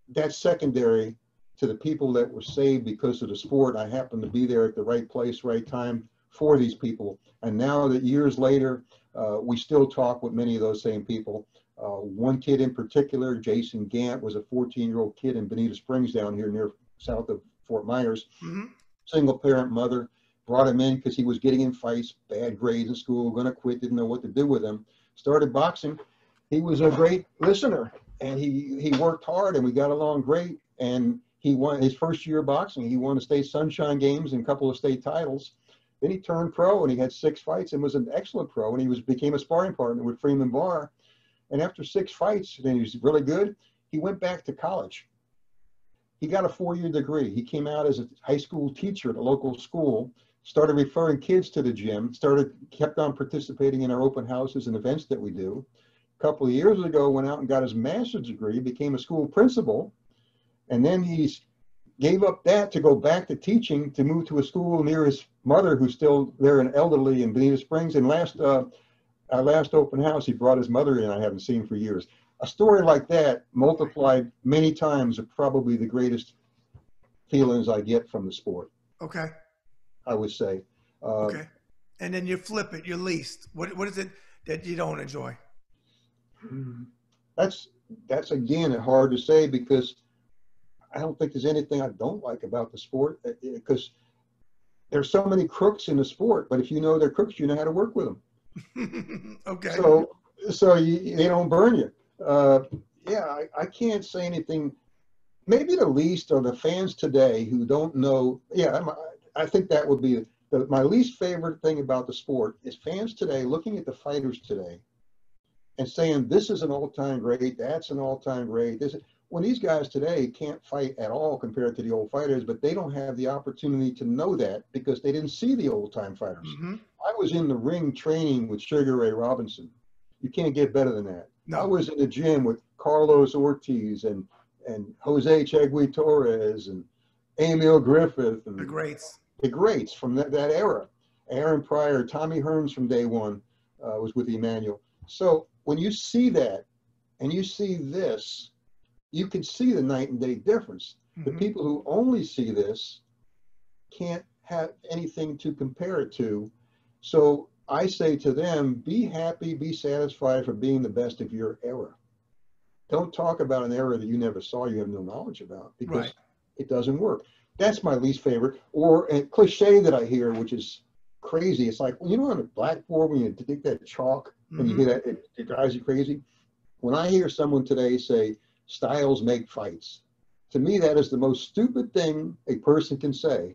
That's secondary to the people that were saved because of the sport. I happened to be there at the right place, right time for these people. And now that years later, we still talk with many of those same people. One kid in particular, Jason Gant, was a 14-year-old kid in Bonita Springs down here near south of Fort Myers. Mm-hmm. Single parent mother, brought him in because he was getting in fights, bad grades in school, going to quit, didn't know what to do with him. Started boxing. He was a great listener, and he worked hard, and we got along great. And he won his first year of boxing. He won the state Sunshine Games and a couple of state titles. Then he turned pro, and he had 6 fights and was an excellent pro. And he became a sparring partner with Freeman Barr. And after 6 fights, then he was really good. He went back to college. He got a 4-year degree. He came out as a high school teacher at a local school, started referring kids to the gym, kept on participating in our open houses and events that we do. A couple of years ago, went out and got his master's degree, became a school principal, and then he gave up that to go back to teaching, to move to a school near his mother, who's still there, an elderly in Bonita Springs. And our last open house, he brought his mother in, I haven't seen for years. A story like that multiplied many times are probably the greatest feelings I get from the sport. Okay. I would say. Okay. And then you flip it, your least. What is it that you don't enjoy? That's again hard to say, because I don't think there's anything I don't like about the sport, because there's so many crooks in the sport, but if you know they're crooks, you know how to work with them. Okay. So they don't burn you. Yeah, I can't say anything. Maybe the least are the fans today who don't know. Yeah, I think that would be my least favorite thing about the sport is fans today looking at the fighters today and saying, this is an all-time great, that's an all-time great. When these guys today can't fight at all compared to the old fighters, but they don't have the opportunity to know that because they didn't see the old-time fighters. Mm-hmm. I was in the ring training with Sugar Ray Robinson. You can't get better than that. No. I was in the gym with Carlos Ortiz and Jose Chegui Torres and Emil Griffith and The greats. The greats from that era. Aaron Pryor, Tommy Hearns from day one was with Emmanuel. So when you see that and you see this, you can see the night and day difference. Mm-hmm. The people who only see this can't have anything to compare it to. So I say to them, be happy, be satisfied for being the best of your era. Don't talk about an era that you never saw, you have no knowledge about, because it doesn't work. That's my least favorite. Or a cliche that I hear, which is crazy. It's like, you know, on a blackboard, when you take that chalk and you hear that, it drives you crazy. When I hear someone today say, styles make fights, to me, that is the most stupid thing a person can say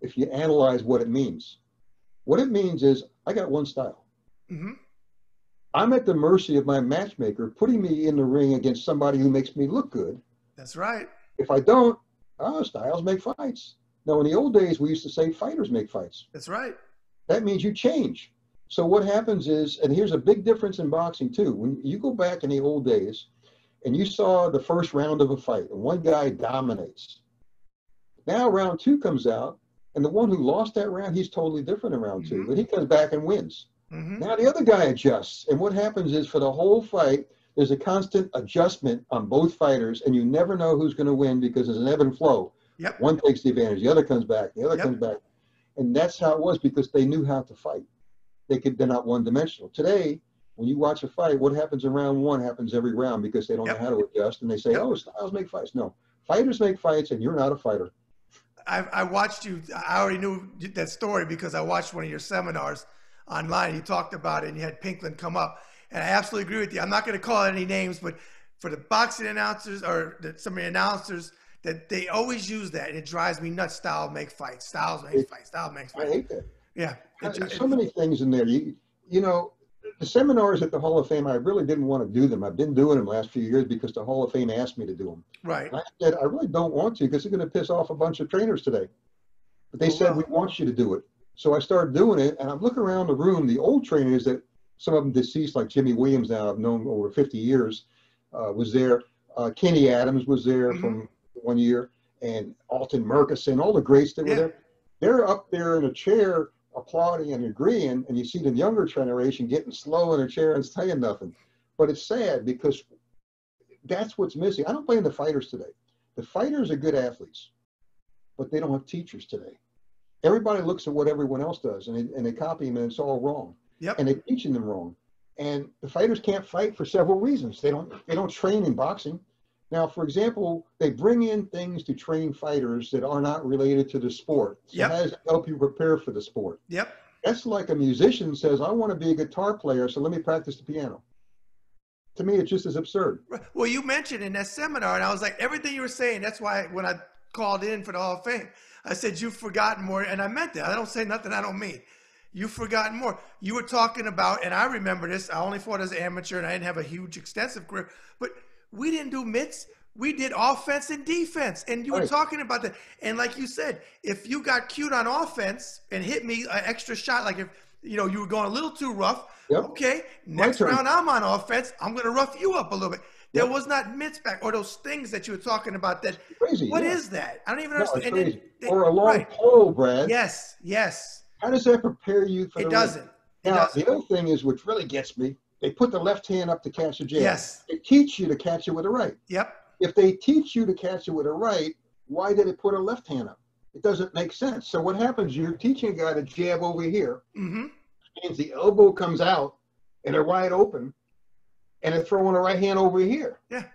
if you analyze what it means. What it means is, I got one style. Mm-hmm. I'm at the mercy of my matchmaker putting me in the ring against somebody who makes me look good. That's right. If I don't, styles make fights. Now, in the old days, we used to say fighters make fights. That's right. That means you change. So what happens is, and here's a big difference in boxing too. When you go back in the old days and you saw the first round of a fight and one guy dominates. Now round 2 comes out and the one who lost that round, he's totally different in round 2, but he comes back and wins. Mm-hmm. Now the other guy adjusts. And what happens is, for the whole fight, there's a constant adjustment on both fighters, and you never know who's going to win because there's an ebb and flow. Yep. One takes the advantage, the other comes back, the other Yep. comes back. And that's how it was because they knew how to fight. They're not one dimensional. Today, when you watch a fight, what happens in round one happens every round because they don't know Yep. how to adjust. And they say, Yep. oh, styles make fights. No, fighters make fights and you're not a fighter. I watched you. I already knew that story because I watched one of your seminars online. You talked about it and you had Pinklin come up. And I absolutely agree with you. I'm not going to call any names, but for the boxing announcers or some of the announcers, that they always use that. And it drives me nuts. Style make fights. Styles makes fights. Style makes fights. I hate that. Yeah. There's so many things in there. You know, the seminars at the Hall of Fame, I really didn't want to do them. I've been doing them the last few years because the Hall of Fame asked me to do them. Right. And I said, I really don't want to because it's going to piss off a bunch of trainers today. But they said, we want you to do it. So I started doing it, and I'm looking around the room. The old trainers that some of them deceased, like Jimmy Williams now, I've known over 50 years, was there. Kenny Adams was there from 1 year, and Alton Murkison, all the greats that were there. They're up there in a chair applauding and agreeing, and you see the younger generation getting slow in a chair and saying nothing. But it's sad because that's what's missing. I don't blame the fighters today. The fighters are good athletes, but they don't have teachers today. Everybody looks at what everyone else does, and they copy them, and it's all wrong. Yep. And they're teaching them wrong. And the fighters can't fight for several reasons. They don't train in boxing. Now, for example, they bring in things to train fighters that are not related to the sport. So how does it help you prepare for the sport? Yep. That's like a musician says, I want to be a guitar player, so let me practice the piano. To me, it's just as absurd. Well, you mentioned in that seminar, and I was like, everything you were saying, that's why when I called in for the Hall of Fame, I said, you've forgotten more. And I meant that. I don't say nothing I don't mean. You've forgotten more. You were talking about, and I remember this, I only fought as an amateur and I didn't have a huge, extensive career, but we didn't do mitts. We did offense and defense. And you were talking about that. And like you said, if you got cute on offense and hit me an extra shot, like if you were going a little too rough, okay, next round I'm on offense, I'm going to rough you up a little bit. There was not mitts back or those things that you were talking about. That crazy. What is that? I don't even understand. It's crazy. Or a long pole, Brad. Yes, yes. How does that prepare you for the It doesn't. Now, the other thing is, which really gets me, they put the left hand up to catch a jab. Yes. They teach you to catch it with a right. Yep. If they teach you to catch it with a right, why did it put a left hand up? It doesn't make sense. So what happens, you're teaching a guy to jab over here. Means the elbow comes out and they're wide open and they're throwing a right hand over here. Yeah.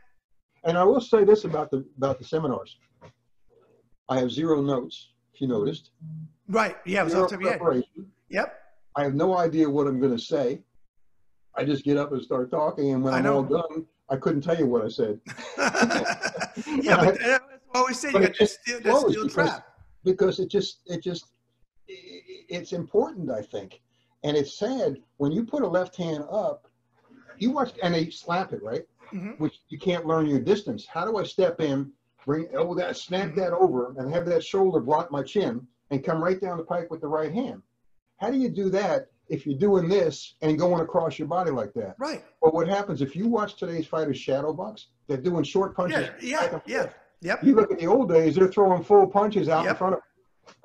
And I will say this about the seminars. I have zero notes, if you noticed. Right. Yeah, it was off the top of your head. Yep. I have no idea what I'm going to say. I just get up and start talking, and when I'm all done, I couldn't tell you what I said. Yeah, but that's what I always say. You got that steel trap. Because it's important, I think. And it's sad when you put a left hand up, you watch, and they slap it, right? Which you can't learn your distance. How do I step in, snap that over, and have that shoulder block my chin, and come right down the pike with the right hand? How do you do that if you're doing this and going across your body like that? Right. But what happens if you watch today's fighters shadow box? They're doing short punches. Yep. You look at the old days; they're throwing full punches out in front of.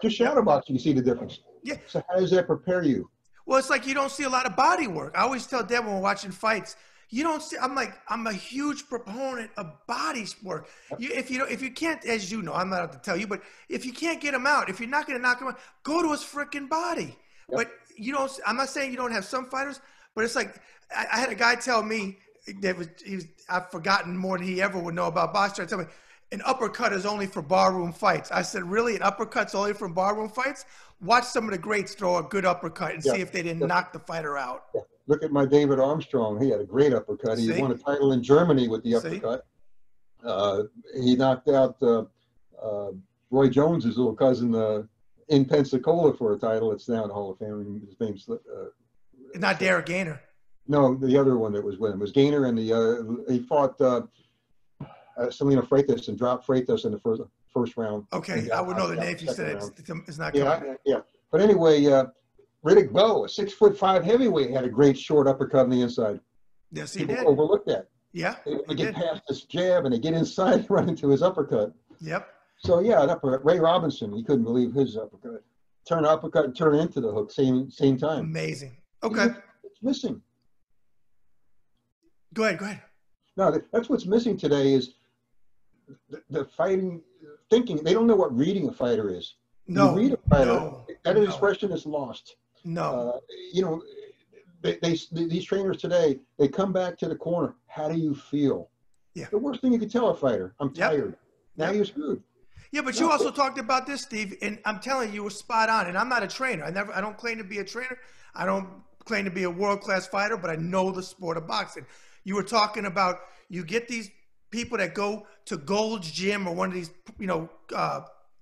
Just shadow boxing, you see the difference. Yeah. So how does that prepare you? Well, it's like you don't see a lot of body work. I always tell Deb when we're watching fights, you don't see. I'm a huge proponent of body work. If you can't, as you know, I'm not out to tell you, but if you can't get him out, if you're not going to knock him out, go to his freaking body. But you don't. I'm not saying you don't have some fighters, but it's like I had a guy tell me that I've forgotten more than he ever would know about boxing. Tell me an uppercut is only for barroom fights. I said, really? An uppercut's only for barroom fights? Watch some of the greats throw a good uppercut and see if they didn't knock the fighter out. Look at my David Armstrong. He had a great uppercut. He won a title in Germany with the uppercut. He knocked out Roy Jones's little cousin in Pensacola for a title. It's now in the Hall of Fame. His name's not Derek Gainer. No, the other one that was with him was Gainer, and he fought Salino Freitas and dropped Freitas in the first round. Okay, I would know the name if you said it's not coming. Yeah. But anyway, Riddick Bowe, a 6'5" heavyweight, had a great short uppercut on the inside. Yes, he People did. overlooked that. Yeah, they get past this jab and they get inside and run into his uppercut. Yep. So yeah, an uppercut. Ray Robinson, he couldn't believe his uppercut. Turn uppercut and turn into the hook same time. Amazing. Okay. It's missing. Go ahead. No, that's what's missing today is the thinking, they don't know what reading a fighter is. You read No, a fighter, no, that no, expression is lost. no. You know, these trainers today, they come back to the corner. How do you feel? Yeah. The worst thing you could tell a fighter, I'm Yep. tired. Now Yep. you're screwed. Yeah, but you No. also talked about this, Steve, and I'm telling you, you were spot on. And I'm not a trainer. I don't claim to be a trainer. I don't claim to be a world class fighter, but I know the sport of boxing. You were talking about you get these people that go to Gold's Gym or one of these,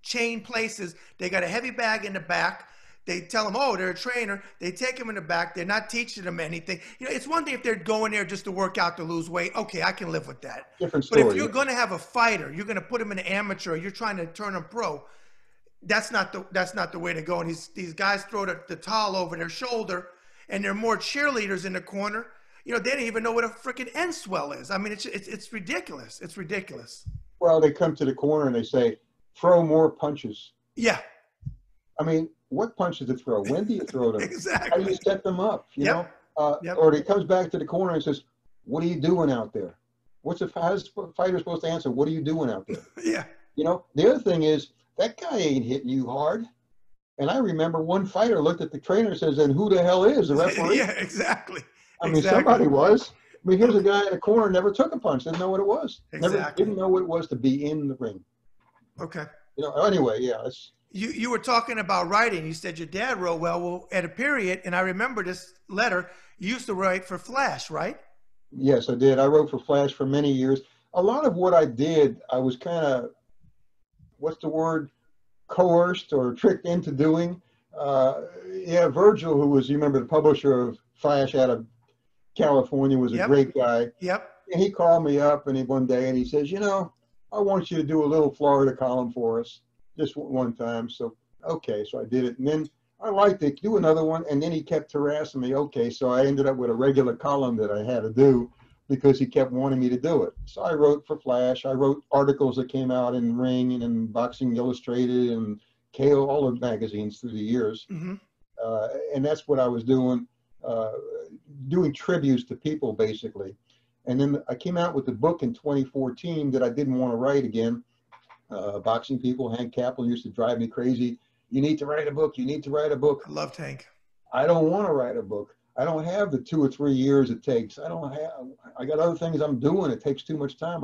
chain places. They got a heavy bag in the back. They tell them, oh, they're a trainer. They take them in the back. They're not teaching them anything. You know, it's one thing if they're going there just to work out to lose weight. Okay, I can live with that. Different But if story. you're going to have a fighter, you're going to put him in an amateur. You're trying to turn him pro. That's not the way to go. And these guys throw the towel over their shoulder, and there are more cheerleaders in the corner. You know, they don't even know what a freaking end swell is. I mean, it's ridiculous. It's ridiculous. Well, they come to the corner and they say, throw more punches. Yeah. I mean, what punches to throw? When do you throw them? Exactly. How do you set them up? You know? Yep. Or he comes back to the corner and says, what are you doing out there? How's a fighter supposed to answer? What are you doing out there? Yeah. You know, the other thing is, that guy ain't hitting you hard. And I remember one fighter looked at the trainer and says, and who the hell is the referee? Yeah, exactly. I mean, somebody was. I mean, here's a guy in the corner, never took a punch, didn't know what it was. Exactly. Didn't know what it was to be in the ring. Okay. You know, anyway, yeah. You were talking about writing. You said your dad wrote well, at a period, and I remember this letter, you used to write for Flash, right? Yes, I did. I wrote for Flash for many years. A lot of what I did, I was kind of, what's the word, coerced or tricked into doing. Yeah, Virgil, who was, you remember, the publisher of Flash out of California, was a great guy. Yep. And he called me up one day and he says, you know, I want you to do a little Florida column for us, just one time. So, okay, so I did it. And then I liked it, do another one. And then he kept harassing me. Okay, so I ended up with a regular column that I had to do because he kept wanting me to do it. So I wrote for Flash. I wrote articles that came out in Ring and in Boxing Illustrated and KO, all the magazines through the years. Mm-hmm. And that's what I was doing, doing tributes to people, basically. And then I came out with the book in 2014 that I didn't want to write again. Boxing people, Hank Kaplan used to drive me crazy. You need to write a book. You need to write a book. I loved Hank. I don't want to write a book. I don't have the 2 or 3 years it takes. I got other things I'm doing. It takes too much time.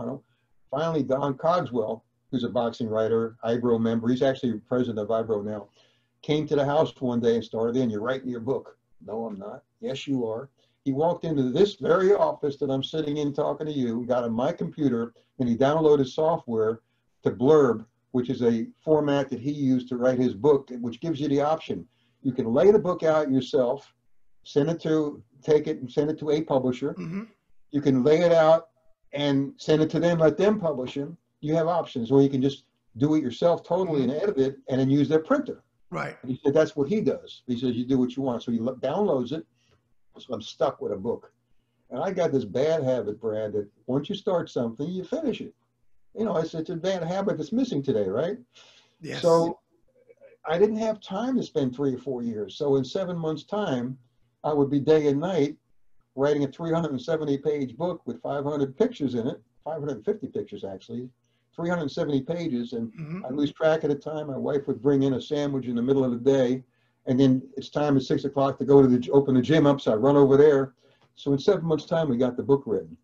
Finally, Don Cogswell, who's a boxing writer, IBRO member, he's actually president of IBRO now, came to the house one day and started in, you're writing your book. No, I'm not. Yes, you are. He walked into this very office that I'm sitting in talking to you, got on my computer, and he downloaded software to Blurb, which is a format that he used to write his book, which gives you the option. You can lay the book out yourself, take it and send it to a publisher. Mm-hmm. You can lay it out and send it to them, let them publish it. You have options, or you can just do it yourself totally and edit it and then use their printer. Right. And he said, that's what he does. He says, you do what you want. So he downloads it. So I'm stuck with a book. And I got this bad habit, Brad, that once you start something, you finish it. You know, it's a bad habit that's missing today, right? Yes. So I didn't have time to spend 3 or 4 years. So in 7 months' time, I would be day and night writing a 370-page book with 500 pictures in it, 550 pictures actually, 370 pages, and I lose track of the time. My wife would bring in a sandwich in the middle of the day, and then it's time at 6 o'clock to go to open the gym up, so I run over there. So in 7 months' time, we got the book written.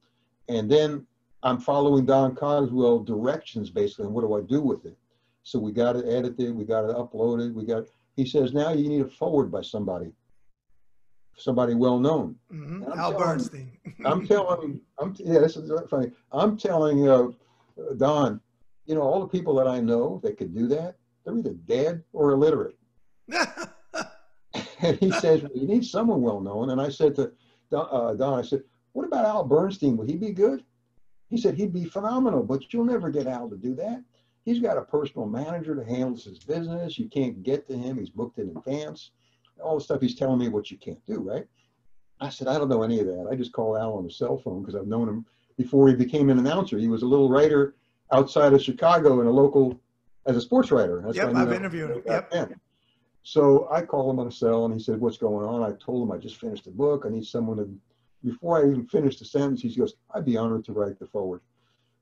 And then I'm following Don Cogswell directions, basically, on what do I do with it. So we got it edited, we got it uploaded, he says, now you need a forward by somebody well-known. Al Bernstein. This is funny. I'm telling Don, you know, all the people that I know that could do that, they're either dead or illiterate. And he says, well, you need someone well-known. And I said to Don, I said, what about Al Bernstein? Would he be good? He said, he'd be phenomenal, but you'll never get Al to do that. He's got a personal manager that handles his business. You can't get to him. He's booked in advance. All the stuff he's telling me what you can't do, right? I said, I don't know any of that. I just call Al on the cell phone because I've known him before he became an announcer. He was a little writer outside of Chicago in a local, as a sports writer. That's I've interviewed him. Yep. So I call him on the cell and he said, what's going on? I told him I just finished a book. I need someone to, before I even finished the sentence, he goes, I'd be honored to write the forward.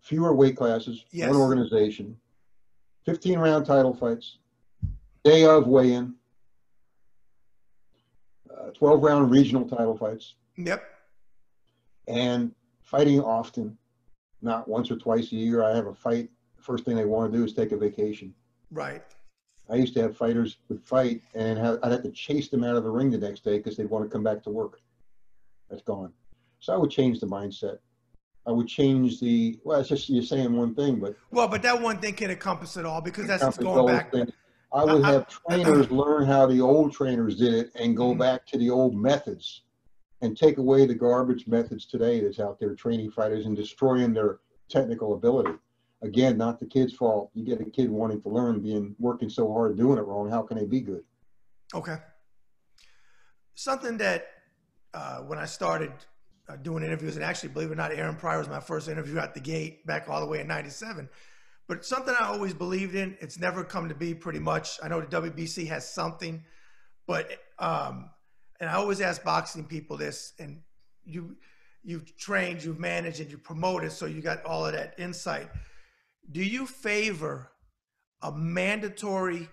fewer weight classes, one Yes. organization, 15-round title fights, day of weigh-in, 12-round regional title fights, Yep. and fighting often, not once or twice a year. I have a fight. The first thing they want to do is take a vacation. Right. I used to have fighters would fight, and I'd have to chase them out of the ring the next day because they'd want to come back to work. That's gone. So I would change the mindset. I would change well, it's just you're saying one thing, but Well, but that one thing can encompass it all because that's accomplish going those back. things. I would have I, trainers learn how the old trainers did it and go Mhm. back to the old methods and take away the garbage methods today that's out there training fighters and destroying their technical ability. Again, not the kid's fault. You get a kid wanting to learn, working so hard doing it wrong. How can they be good? Okay. Something that when I started doing interviews, and actually, believe it or not, Aaron Pryor was my first interview out the gate back all the way in '97. But something I always believed in, it's never come to be pretty much. I know the WBC has something, but and I always ask boxing people this, and you've trained, you've managed, and you promoted, so you got all of that insight. Do you favor a mandatory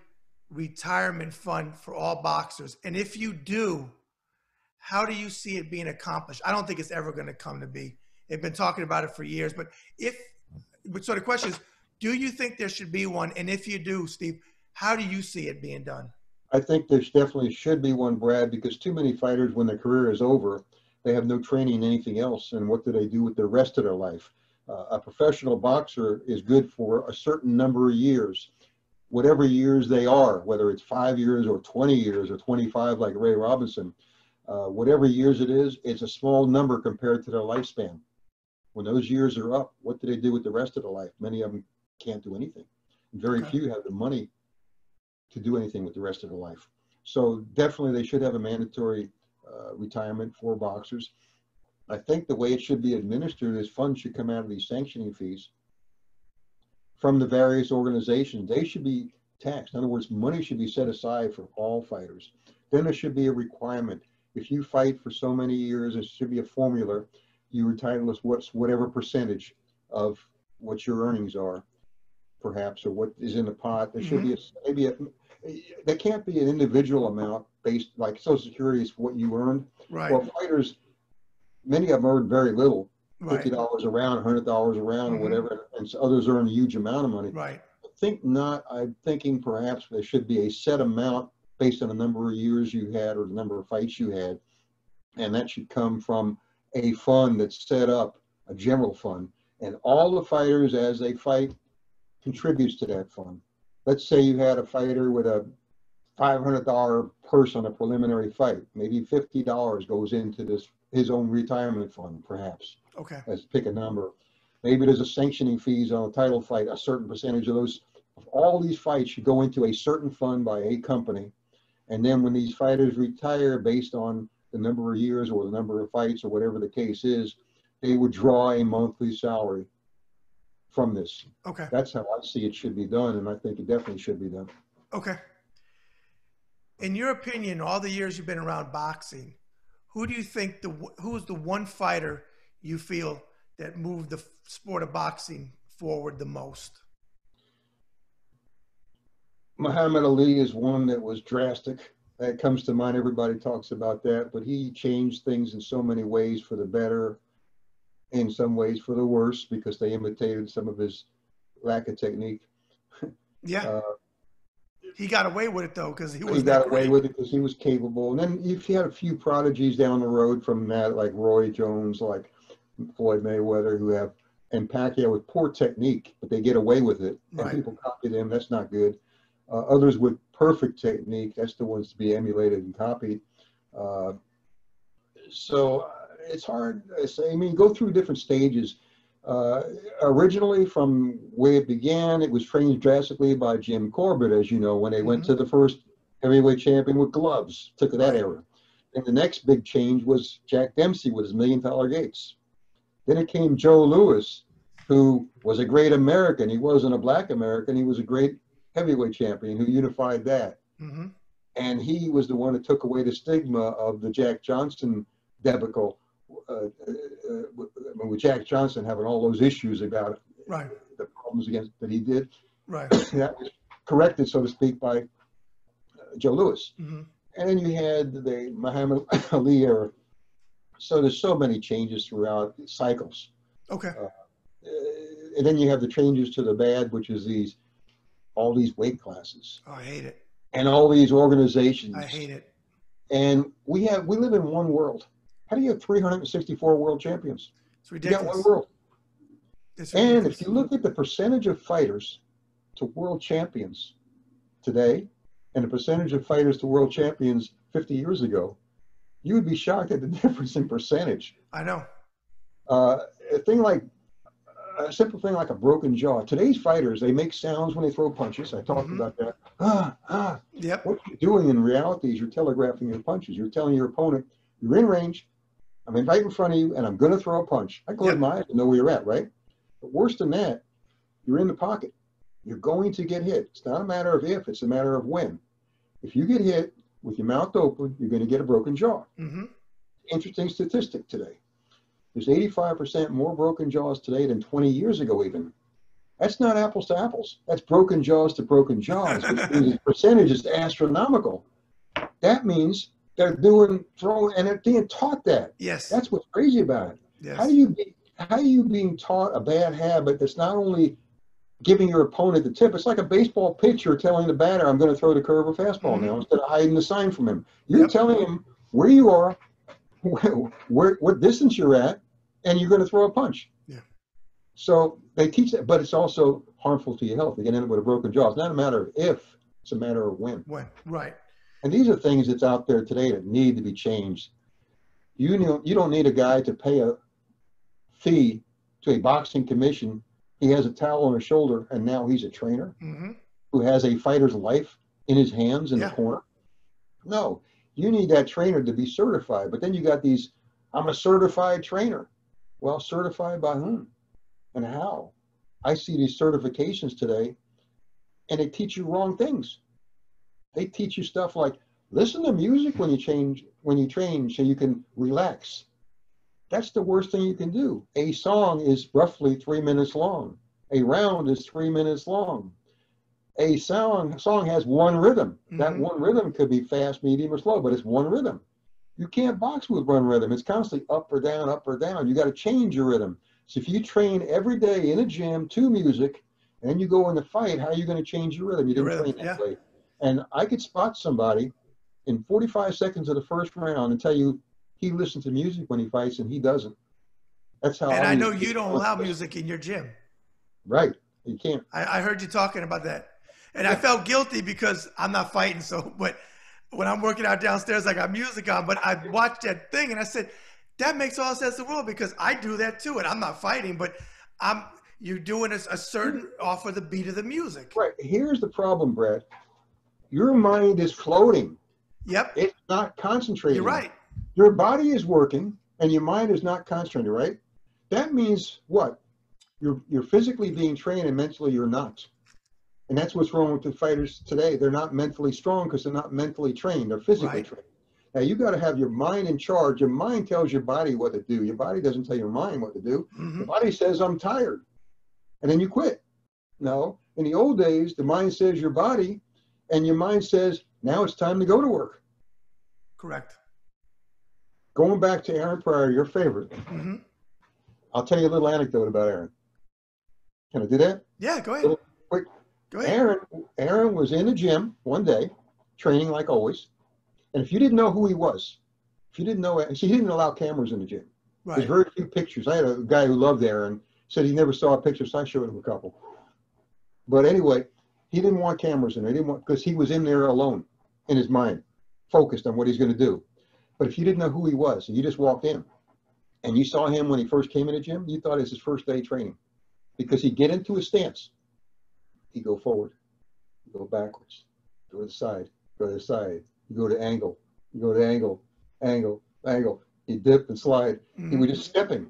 retirement fund for all boxers? And if you do, how do you see it being accomplished? I don't think it's ever going to come to be. They've been talking about it for years, but so the question is, do you think there should be one? And if you do, Steve, how do you see it being done? I think there definitely should be one, Brad, because too many fighters, when their career is over, they have no training in anything else. And what do they do with the rest of their life? A professional boxer is good for a certain number of years, whatever years they are, whether it's 5 years or 20 years or 25 like Ray Robinson. Whatever years it is, it's a small number compared to their lifespan. When those years are up, what do they do with the rest of their life? Many of them can't do anything. Very few have the money to do anything with the rest of their life. So definitely they should have a mandatory retirement for boxers. I think the way it should be administered is funds should come out of these sanctioning fees from the various organizations. They should be taxed. In other words, money should be set aside for all fighters. Then there should be a requirement. If you fight for so many years, there should be a formula. You're entitled to whatever percentage of what your earnings are, perhaps, or what is in the pot. There should be there can't be an individual amount based, like Social Security is what you earned. Right. Well, fighters, many of them earn very little, Right. $50 a round, $100 a round, or whatever, and so others earn a huge amount of money. Right. I'm thinking perhaps there should be a set amount based on the number of years you had or the number of fights you had, and that should come from a fund that's set up, a general fund, and all the fighters as they fight contributes to that fund. Let's say you had a fighter with a $500 purse on a preliminary fight. Maybe $50 goes into his own retirement fund, perhaps. Okay. Let's pick a number. Maybe there's a sanctioning fees on a title fight. A certain percentage of all these fights should go into a certain fund by a company. And then when these fighters retire based on the number of years or the number of fights or whatever the case is, they would draw a monthly salary from this. Okay. That's how I see it should be done, and I think it definitely should be done. Okay. In your opinion, all the years you've been around boxing, who do you think who's the one fighter you feel that moved the sport of boxing forward the most? Muhammad Ali is one that was drastic. That comes to mind. Everybody talks about that, but he changed things in so many ways for the better, in some ways for the worse, because they imitated some of his lack of technique. Yeah. He got away with it though, because he was capable. And then if you had a few prodigies down the road from that, like Roy Jones, like Floyd Mayweather, and Pacquiao with poor technique, but they get away with it, and people copy them. That's not good. Others with perfect technique, that's the ones to be emulated and copied. So it's hard to say. I mean, go through different stages. Originally, from where it began, it was trained drastically by Jim Corbett, as you know, when they went to the first heavyweight champion with gloves, took that era. And the next big change was Jack Dempsey with his $1 Million Gates. Then it came Joe Louis, who was a great American. He wasn't a black American. He was a great heavyweight champion who unified that. And he was the one that took away the stigma of the Jack Johnson debacle, with Jack Johnson having all those issues about Right. the problems that he did. Right. That was corrected, so to speak, by Joe Louis. Mm-hmm. And then you had the Muhammad Ali era. So there's so many changes throughout cycles. Okay. And then you have the changes to the bad, which is all these weight classes Oh, I hate it. and all these organizations. I hate it. And we live in one world. How do you have 364 world champions? It's You ridiculous. got one world. It's And ridiculous. if you look at the percentage of fighters to world champions today and the percentage of fighters to world champions 50 years ago, you would be shocked at the difference in percentage. I know. A simple thing like a broken jaw. Today's fighters, they make sounds when they throw punches. I talked about that. Yep. What you're doing in reality is you're telegraphing your punches. You're telling your opponent, you're in range, I'm right in front of you, and I'm going to throw a punch. I close my eyes and know where you're at, right? But worse than that, you're in the pocket. You're going to get hit. It's not a matter of if, it's a matter of when. If you get hit with your mouth open, you're going to get a broken jaw. Mm-hmm. Interesting statistic today. There's 85% more broken jaws today than 20 years ago even. That's not apples to apples. That's broken jaws to broken jaws, which means the percentage is astronomical. That means they're throwing, and they're being taught that. Yes. That's what's crazy about it. Yes. How are you being taught a bad habit that's not only giving your opponent the tip, it's like a baseball pitcher telling the batter, I'm going to throw the curve or fastball now, instead of hiding the sign from him. You're telling him where you are, what distance you're at, and you're going to throw a punch. Yeah. So they teach that, but it's also harmful to your health. You can end up with a broken jaw. It's not a matter of if, it's a matter of when. When, right. And these are things that's out there today that need to be changed. You don't need a guy to pay a fee to a boxing commission. He has a towel on his shoulder, and now he's a trainer who has a fighter's life in his hands in the corner. No, you need that trainer to be certified. But then you got these, I'm a certified trainer. Well, certified by whom and how? I see these certifications today, and they teach you wrong things. They teach you stuff like, listen to music when you train so you can relax. That's the worst thing you can do. A song is roughly 3 minutes long. A round is 3 minutes long. A song has one rhythm. That one rhythm could be fast, medium, or slow, but it's one rhythm. You can't box with one rhythm. It's constantly up or down, up or down. You got to change your rhythm. So if you train every day in a gym to music, and then you go in the fight, how are you going to change your rhythm? You didn't train that way. And I could spot somebody in 45 seconds of the first round and tell you he listens to music when he fights and he doesn't. That's how. And I know you don't allow music in your gym. Right. You can't. I heard you talking about that. And I felt guilty because I'm not fighting. So, but when I'm working out downstairs, I got music on, but I watched that thing and I said, that makes all sense in the world because I do that too. And I'm not fighting, but you're doing a certain off of the beat of the music. Right. Here's the problem, Brad. Your mind is floating. Yep. It's not concentrating. You're right. Your body is working and your mind is not concentrating, right? That means what? You're physically being trained and mentally you're not. And that's what's wrong with the fighters today. They're not mentally strong because they're not mentally trained. They're physically trained. Now, you got to have your mind in charge. Your mind tells your body what to do. Your body doesn't tell your mind what to do. The body says, I'm tired. And then you quit. No. In the old days, the mind says your body, and your mind says, now it's time to go to work. Correct. Going back to Aaron Pryor, your favorite. I'll tell you a little anecdote about Aaron. Can I do that? Yeah, go ahead. Quick. Go ahead. Aaron was in the gym one day, training like always. And if you didn't know who he was, if you didn't know, he didn't allow cameras in the gym. Right. There's very few pictures. I had a guy who loved Aaron, said he never saw a picture, so I showed him a couple. But anyway, he didn't want cameras in there. He didn't want, because he was in there alone in his mind, focused on what he's going to do. But if you didn't know who he was, and you just walked in, and you saw him when he first came in the gym, you thought it was his first day training. Because he'd get into a stance. He'd go forward, he'd go backwards, go to the side, go to the side, you go to angle, you go to angle, angle, angle. He'd dip and slide. He was just stepping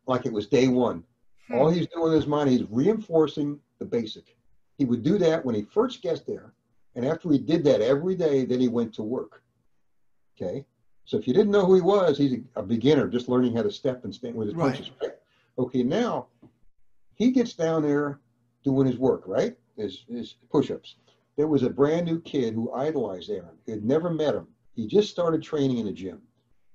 like it was day one. All he's doing in his mind, he's reinforcing the basic. He would do that when he first gets there. And after he did that every day, then he went to work. Okay? So if you didn't know who he was, he's a beginner, just learning how to step and stand with his punches. Right? Okay, now He gets down there doing his work, right? His push-ups. There was a brand new kid who idolized Aaron. He had never met him. He just started training in the gym.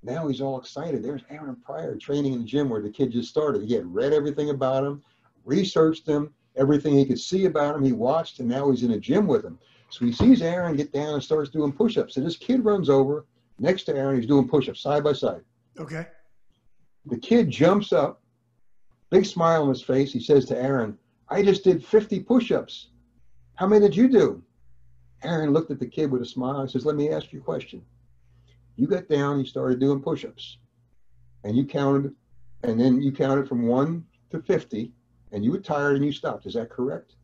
Now he's all excited. There's Aaron Pryor training in the gym where the kid just started. He had read everything about him, researched him, everything he could see about him, he watched, and now he's in a gym with him. So he sees Aaron get down and starts doing push-ups. And this kid runs over next to Aaron. He's doing push-ups side by side. Okay. The kid jumps up, big smile on his face. He says to Aaron, I just did 50 push-ups. How many did you do? Aaron looked at the kid with a smile and says, let me ask you a question. You got down, you started doing push-ups, and you counted, and then you counted from 1 to 50, and you were tired and you stopped. Is that correct?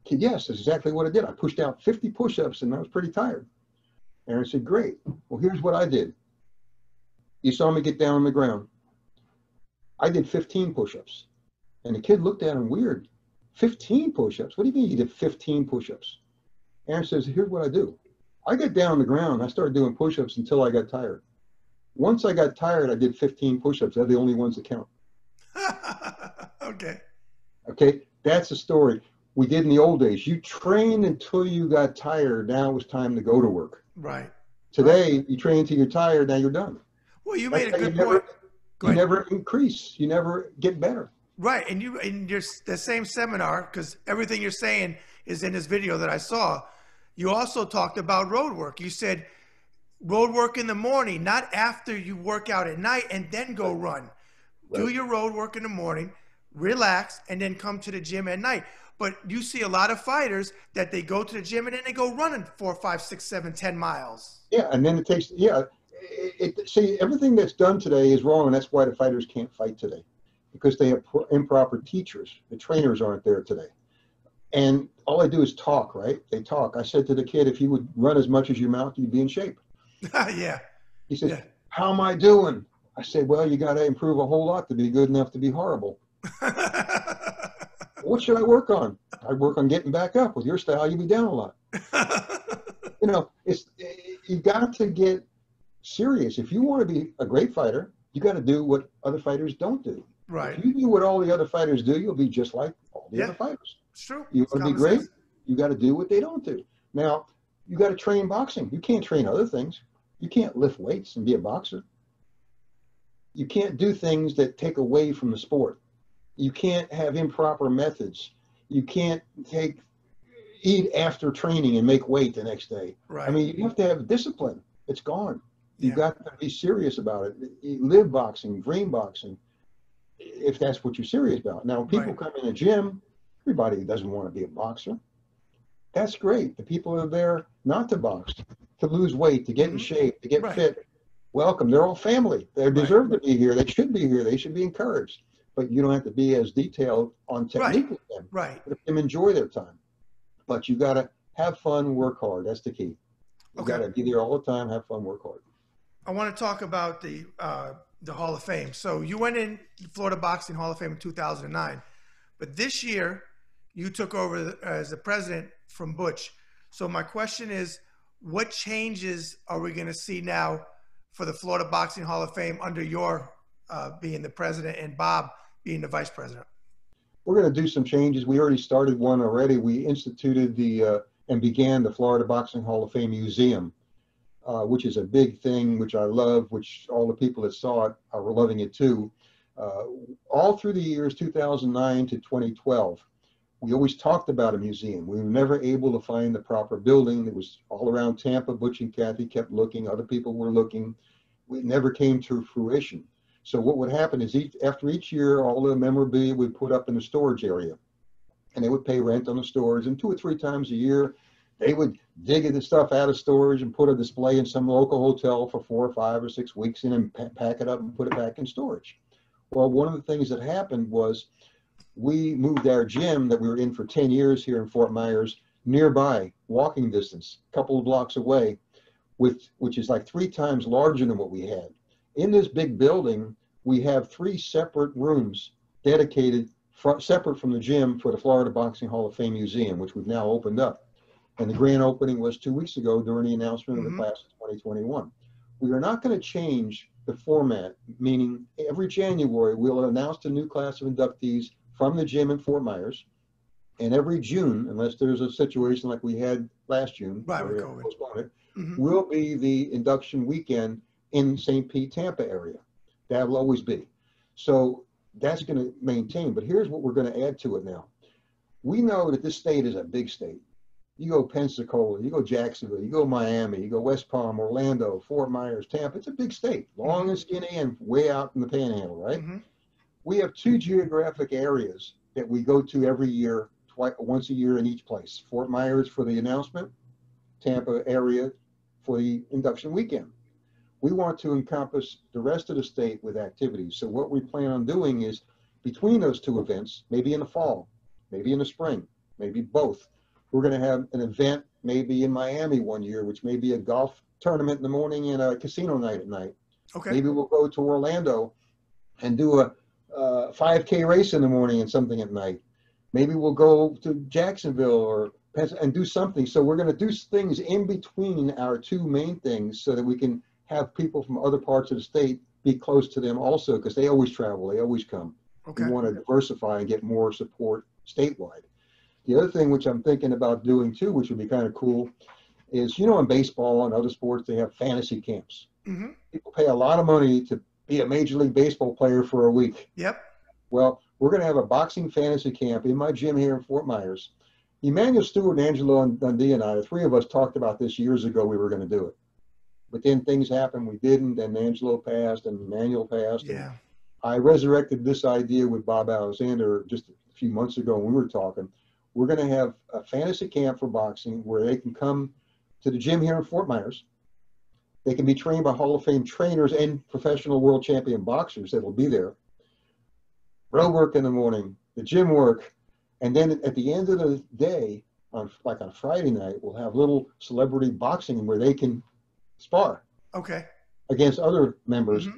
Kid, yes, that's exactly what I did. I pushed out 50 push-ups and I was pretty tired. Aaron said, great. Well, here's what I did. You saw me get down on the ground. I did 15 push-ups. And the kid looked at him weird. 15 push-ups? What do you mean you did 15 push-ups? Aaron says, here's what I do. I got down on the ground. I started doing push-ups until I got tired. Once I got tired, I did 15 push-ups. They're the only ones that count. Okay. Okay, that's the story. We did in the old days. You trained until you got tired. Now it was time to go to work. Right. Today, you train until you're tired. Now you're done. Well, you made a good point. You never increase. You never get better. Right. And you, in your, the same seminar, because everything you're saying is in this video that I saw, you also talked about road work. You said road work in the morning, not after you work out at night and then go run. Right. Do your road work in the morning, relax, and then come to the gym at night. But you see a lot of fighters that they go to the gym and then they go running 4, 5, 6, 7, 10 miles. Yeah, and then it takes, see, everything that's done today is wrong, and that's why the fighters can't fight today, because they have improper teachers. The trainers aren't there today. And all I do is talk, right? They talk. I said to the kid, if you would run as much as your mouth, you'd be in shape. Yeah. He says, how am I doing? I said, well, you got to improve a whole lot to be good enough to be horrible. What should I work on? I work on getting back up. With your style, you'd be down a lot. You know, you got to get serious. If you want to be a great fighter, you got to do what other fighters don't do. Right. If you do what all the other fighters do, you'll be just like all the other fighters. It's true. You want to be great, you got to do what they don't do. Now, you got to train boxing. You can't train other things. You can't lift weights and be a boxer. You can't do things that take away from the sport. You can't have improper methods. You can't eat after training and make weight the next day. Right. I mean, you have to have discipline. It's gone. You got to be serious about it. You live boxing, dream boxing, if that's what you're serious about. Now, when people come in a gym, everybody doesn't want to be a boxer. That's great. The people are there not to box, to lose weight, to get in shape, to get fit. Welcome. They're all family. They deserve to be here. They should be here. They should be encouraged. But you don't have to be as detailed on technique with them. Right. Let them enjoy their time. But you got to have fun, work hard. That's the key. You got to be there all the time, have fun, work hard. I want to talk about the Hall of Fame. So you went in the Florida Boxing Hall of Fame in 2009. But this year, you took over as the president from Butch. So my question is, what changes are we going to see now for the Florida Boxing Hall of Fame under your being the president and Bob being the vice president? We're going to do some changes. We already started one already. We instituted and began the Florida Boxing Hall of Fame Museum, which is a big thing, which I love, which all the people that saw it are loving it too. All through the years 2009 to 2012, we always talked about a museum. We were never able to find the proper building. It was all around Tampa. Butch and Kathy kept looking. Other people were looking. It never came to fruition. So what would happen is after each year, all the memorabilia would put up in the storage area, and they would pay rent on the storage. And 2 or 3 times a year, they would dig the stuff out of storage and put a display in some local hotel for 4 or 5 or 6 weeks, and then pack it up and put it back in storage. Well, one of the things that happened was we moved our gym that we were in for 10 years here in Fort Myers nearby, walking distance, a couple of blocks away, which is like 3 times larger than what we had. In this big building, we have 3 separate rooms dedicated, separate from the gym, for the Florida Boxing Hall of Fame Museum, which we've now opened up. And the grand opening was 2 weeks ago during the announcement of the class of 2021. We are not going to change the format, meaning every January we'll announce the new class of inductees from the gym in Fort Myers. And every June, unless there's a situation like we had last June, Right, where with we had to COVID. postpone it, Mhm. will be the induction weekend in St. Pete, Tampa area. That will always be. So that's going to maintain. But here's what we're going to add to it now. We know that this state is a big state. You go Pensacola, you go Jacksonville, you go Miami, you go West Palm, Orlando, Fort Myers, Tampa. It's a big state, long and skinny and way out in the panhandle, right? Mm-hmm. We have two geographic areas that we go to every year, once a year in each place. Fort Myers for the announcement, Tampa area for the induction weekend. We want to encompass the rest of the state with activities. So what we plan on doing is between those two events, maybe in the fall, maybe in the spring, maybe both, we're going to have an event maybe in Miami one year, which may be a golf tournament in the morning and a casino night at night. Okay. Maybe we'll go to Orlando and do a 5K race in the morning and something at night. Maybe we'll go to Jacksonville or and do something. So we're going to do things in between our two main things so that we can have people from other parts of the state be close to them also, because they always travel, they always come. Okay. We want to diversify and get more support statewide. The other thing which I'm thinking about doing too, which would be kind of cool, is, you know, in baseball and other sports, they have fantasy camps. Mm-hmm. People pay a lot of money to be a Major League Baseball player for a week. Yep. Well, we're going to have a boxing fantasy camp in my gym here in Fort Myers. Emmanuel Stewart and Angelo Dundee and I, the three of us, talked about this years ago. We were going to do it. But then things happened. We didn't. And Angelo passed and Emmanuel passed. Yeah. And I resurrected this idea with Bob Alexander just a few months ago when we were talking. We're going to have a fantasy camp for boxing where they can come to the gym here in Fort Myers. They can be trained by Hall of Fame trainers and professional world champion boxers that will be there. Road work in the morning, the gym work, and then at the end of the day, on Friday night, we'll have little celebrity boxing where they can spar. Okay. Against other members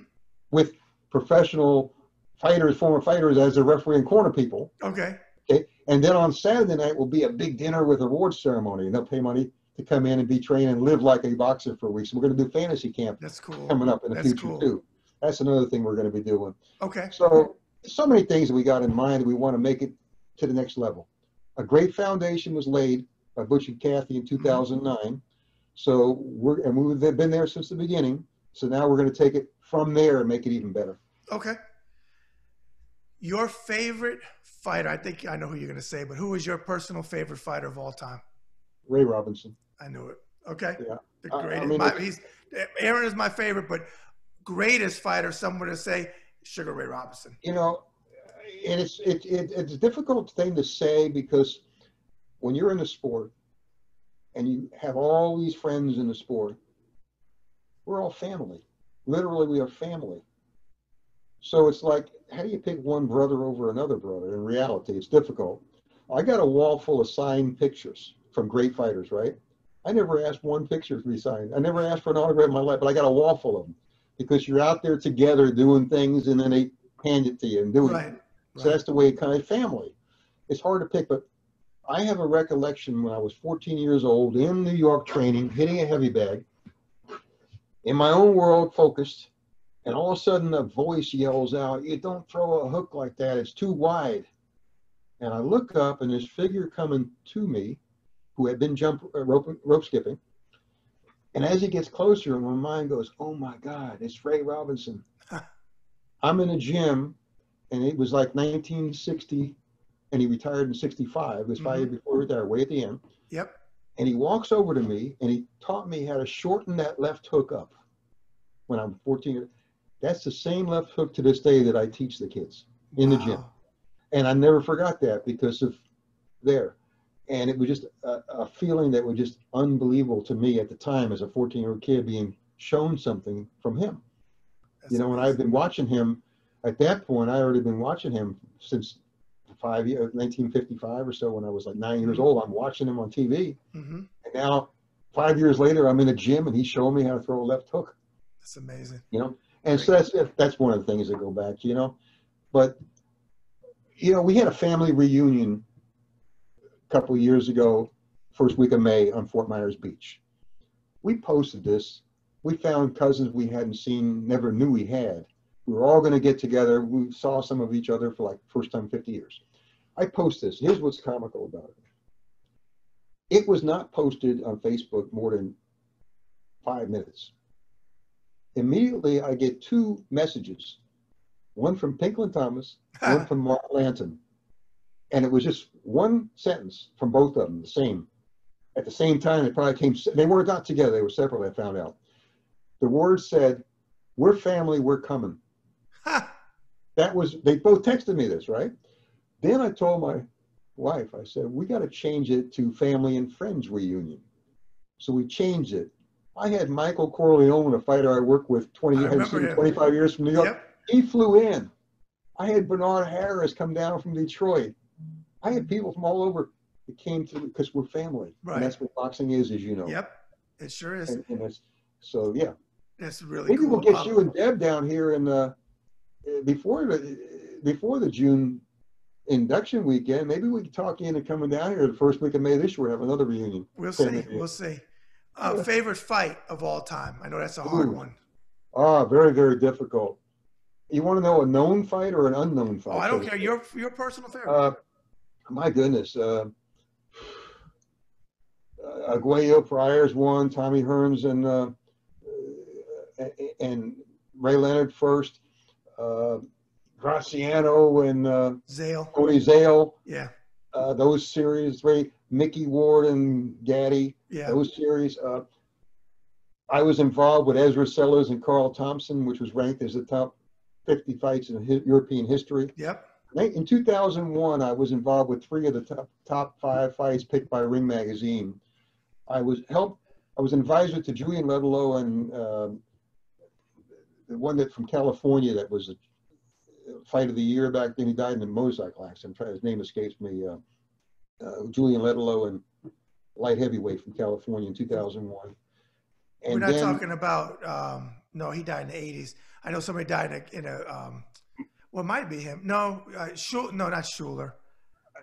with professional fighters, former fighters as the referee and corner people. Okay. Okay. And then on Saturday night will be a big dinner with awards ceremony, and they'll pay money to come in and be trained and live like a boxer for a week. So we're going to do fantasy camp. That's cool. Coming up in the future too. That's another thing we're going to be doing. Okay. So many things that we got in mind that we want to make it to the next level. A great foundation was laid by Butch and Kathy in 2009. So we've been there since the beginning. So now we're going to take it from there and make it even better. Okay. Your favorite fighter, I think I know who you're going to say, but who is your personal favorite fighter of all time? Ray Robinson. I knew it. Okay. Yeah. The greatest. Aaron is my favorite, but greatest fighter, someone to say, Sugar Ray Robinson. You know, and it's a difficult thing to say, because when you're in the sport and you have all these friends in the sport, we're all family. Literally, we are family. So it's like, how do you pick one brother over another brother? In reality, it's difficult. I got a wall full of signed pictures from great fighters, right? I never asked one picture to be signed. I never asked for an autograph in my life, but I got a wall full of them, because you're out there together doing things and then they hand it to you and doing it. So that's the way it kind of family. It's hard to pick, but I have a recollection when I was 14 years old in New York training, hitting a heavy bag, in my own world focused, and all of a sudden a voice yells out, "You don't throw a hook like that, it's too wide." And I look up and this figure coming to me, who had been rope skipping. And as he gets closer, my mind goes, "Oh my God, it's Ray Robinson." I'm in a gym, and it was like 1960, and he retired in 65. It was 5 years before he retired, way at the end. Yep. And he walks over to me, and he taught me how to shorten that left hook up when I'm 14. That's the same left hook to this day that I teach the kids in the gym. And I never forgot that because of there. And it was just a feeling that was just unbelievable to me at the time as a 14-year-old kid being shown something from him. That's amazing. And I've been watching him at that point. I already been watching him since 1955 or so, when I was like 9 years old. I'm watching him on TV. And now 5 years later, I'm in a gym and he's showing me how to throw a left hook. That's amazing. And so that's one of the things that go back, But, we had a family reunion a couple of years ago, first week of May, on Fort Myers Beach. We posted this. We found cousins we hadn't seen, never knew we had. We were all going to get together. We saw some of each other for like first time 50 years. I post this. Here's what's comical about it. It was not posted on Facebook more than 5 minutes. Immediately, I get 2 messages, one from Pinklin Thomas, one from Mark Lanton. And it was just one sentence from both of them, the same. At the same time, they probably came, they were not together, they were separate, I found out. The words said, "We're family, we're coming." That was, they both texted me this, right? Then I told my wife, I said, we got to change it to family and friends reunion. So we changed it. I had Michael Corleone, a fighter I worked with 25 years from New York. Yep. He flew in. I had Bernard Harris come down from Detroit. I had people from all over that came to, because we're family. Right. And that's what boxing is, as you know. Yep, it sure is. And that's, so, yeah. That's really Maybe cool. we'll get you and Deb down here in before the June induction weekend.Maybe we can talk you into coming down here the first week of May this year. We'll have another reunion. We'll see. We'll see. Favorite fight of all time? I know that's a hard one. Very, very difficult. You want to know a known fight or an unknown fight? Oh, I don't care. Your personal favorite. My goodness. Aguayo Pryor's won. Tommy Hearns and Ray Leonard first. Graciano and Zale. Tony Zale. Yeah. Those series, Mickey Ward and Gaddy. Yeah. Those series. I was involved with Ezra Sellers and Carl Thompson, which was ranked as the top 50 fights in European history. Yep. In 2001, I was involved with 3 of the top 5 fights picked by Ring Magazine. I was an advisor to Julian Ledelow and the one that from California that was a fight of the year back then. He died in a motorcycle accident. His name escapes me. Julian Ledelow and light heavyweight from California in 2001. And we're not talking about. No, he died in the 80s. I know somebody died in a well, it might be him. No, no, not Schuler.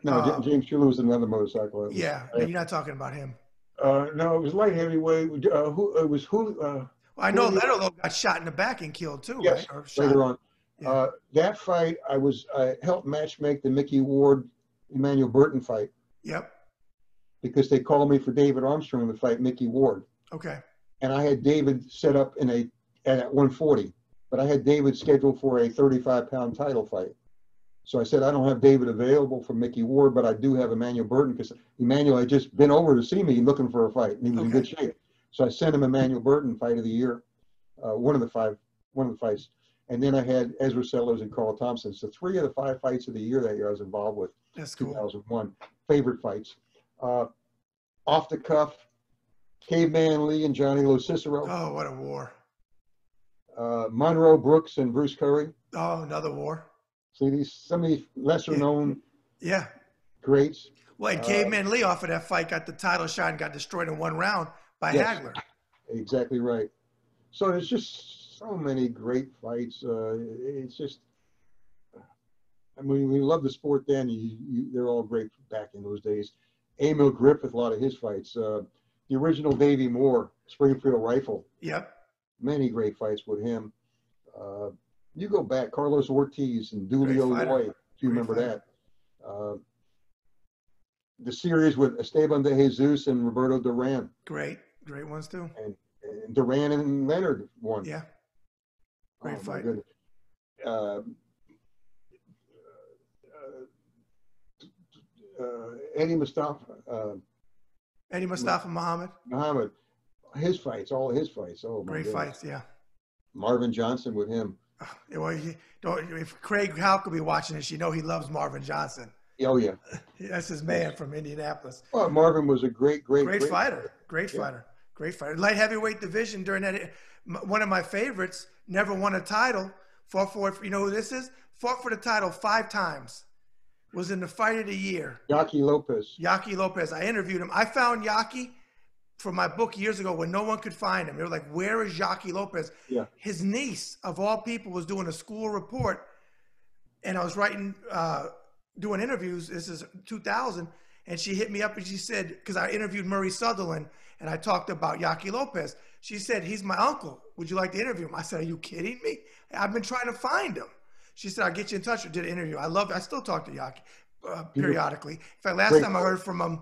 No, James Schuler was another motorcycle. Yeah, you're not talking about him. No, it was light heavyweight. I know Ledelow got shot in the back and killed too, yes, right? Or later on. Yeah. That fight, I helped matchmake the Mickey Ward, Emmanuel Burton fight. Yep. Because they called me for David Armstrong to fight Mickey Ward. Okay. And I had David set up at 140, but I had David scheduled for a 35-pound title fight. So I said, I don't have David available for Mickey Ward, but I do have Emmanuel Burton because Emmanuel had just been over to see me looking for a fight, and he was in good shape. So I sent him Emmanuel Burton, fight of the year, one of the fights. And then I had Ezra Sellers and Carl Thompson. So 3 of the 5 fights of the year that year I was involved with. That's cool. 2001. Favorite fights. Off the cuff, Caveman Lee and Johnny Lo Cicero. Oh, what a war. Monroe Brooks and Bruce Curry. Oh, another war. See, some of these lesser known greats. Well, and Caveman Lee off of that fight got the title shot and got destroyed in 1 round by Hagler. Exactly right. So there's just so many great fights. It's just, I mean, we love the sport then. They're all great back in those days. Emil Griffith, a lot of his fights. The original Davey Moore, Springfield Rifle. Yep. Many great fights with him. You go back, Carlos Ortiz and Dulio Loy, if you remember that. The series with Esteban de Jesus and Roberto Duran. Great ones too. And Duran and Leonard won. Yeah. Great fight. Eddie Mustafa. Muhammad. His fights, all his fights. Oh, my great fights, yeah. Marvin Johnson with him. Well, if Craig Howe could be watching this, you know he loves Marvin Johnson. Oh, yeah. That's his man from Indianapolis. Well, Marvin was a great fighter. Great fighter. Light heavyweight division during that. One of my favorites, never won a title. Fought for it. You know who this is? Fought for the title 5 times. Was in the fight of the year. Yaqui Lopez. I interviewed him. I found Yaqui for my book years ago when no one could find him. They were like, where is Yaqui Lopez? Yeah. His niece, of all people, was doing a school report. And I was doing interviews. This is 2000. And she hit me up and she said, because I interviewed Murray Sutherland and I talked about Yaqui Lopez. She said, he's my uncle. Would you like to interview him? I said, are you kidding me? I've been trying to find him. She said, I'll get you in touch. Did an interview. I still talk to Yaki periodically. In fact, last time I heard from him,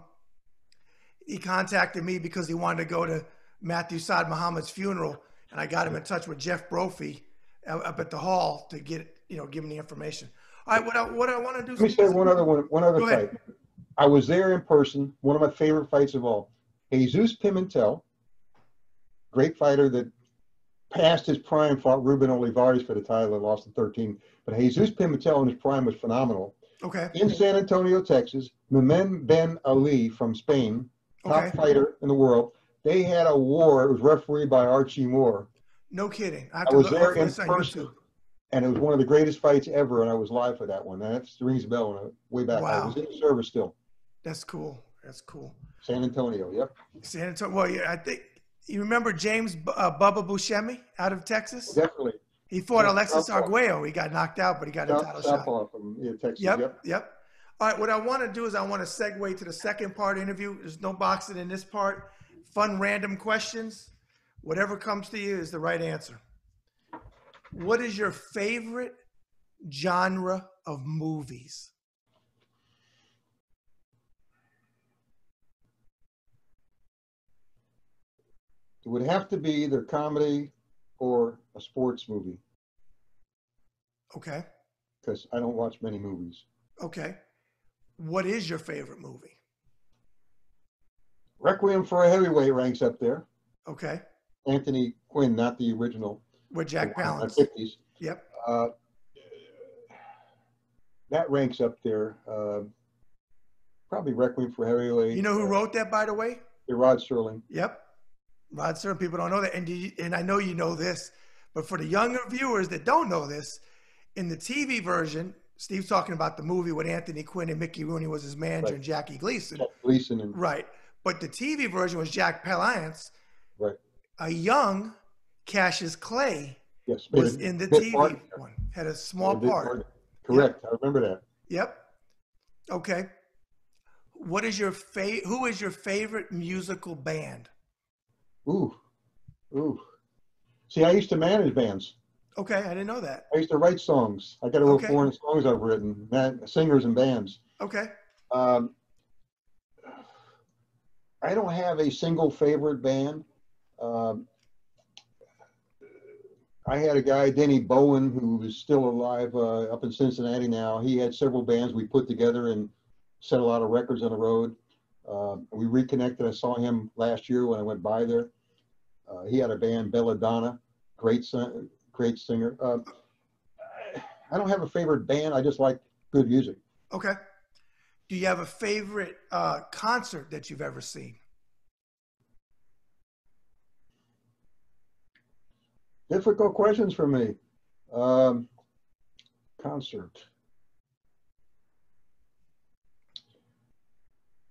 he contacted me because he wanted to go to Matthew Saad Muhammad's funeral, and I got him in touch with Jeff Brophy up at the hall to get, give him the information. All right, what I want to do. Let me say one other fight. I was there in person. One of my favorite fights of all. Jesus Pimentel, great fighter that past his prime, fought Ruben Olivares for the title and lost in 13. But Jesus Pimentel in his prime was phenomenal. Okay. In San Antonio, Texas, Mehmed Ben Ali from Spain, top fighter in the world. They had a war. It was refereed by Archie Moore. No kidding. I was there in person, and it was one of the greatest fights ever, and I was live for that one. That rings a bell way back. Wow. I was in the service still. That's cool. That's cool. San Antonio, yep. San Antonio. Well, yeah, I think you remember James Bubba Buscemi out of Texas? Definitely. He fought Alexis Arguello. He got knocked out, but he got a title shot. From Texas. Yep. All right, what I want to do is I want to segue to the second part interview. There's no boxing in this part. Fun, random questions. Whatever comes to you is the right answer. What is your favorite genre of movies? It would have to be either comedy or a sports movie. Okay. Because I don't watch many movies. Okay. What is your favorite movie? Requiem for a Heavyweight ranks up there. Okay. Anthony Quinn, not the original. With Jack Palance. 50s. Yep. That ranks up there. Probably Requiem for a Heavyweight. You know who wrote that, by the way? Rod Serling. Yep. Rod Serling. People don't know that. And I know you know this, but for the younger viewers that don't know this, in the TV version, Steve's talking about the movie with Anthony Quinn and Mickey Rooney was his manager and Jackie Gleason. Right. But the TV version was Jack Palance. Right. A young Cassius Clay was in the TV one. Had a small part. Correct. Yep. I remember that. Yep. Okay. Who is your favorite musical band? Ooh. See, I used to manage bands. Okay, I didn't know that. I used to write songs. I got over 400 songs I've written, singers and bands. Okay. I don't have a single favorite band. I had a guy, Denny Bowen, who is still alive up in Cincinnati now. He had several bands we put together and set a lot of records on the road. We reconnected. I saw him last year when I went by there. He had a band, Belladonna, great singer. I don't have a favorite band. I just like good music. Okay. Do you have a favorite concert that you've ever seen? Difficult questions for me. Concert.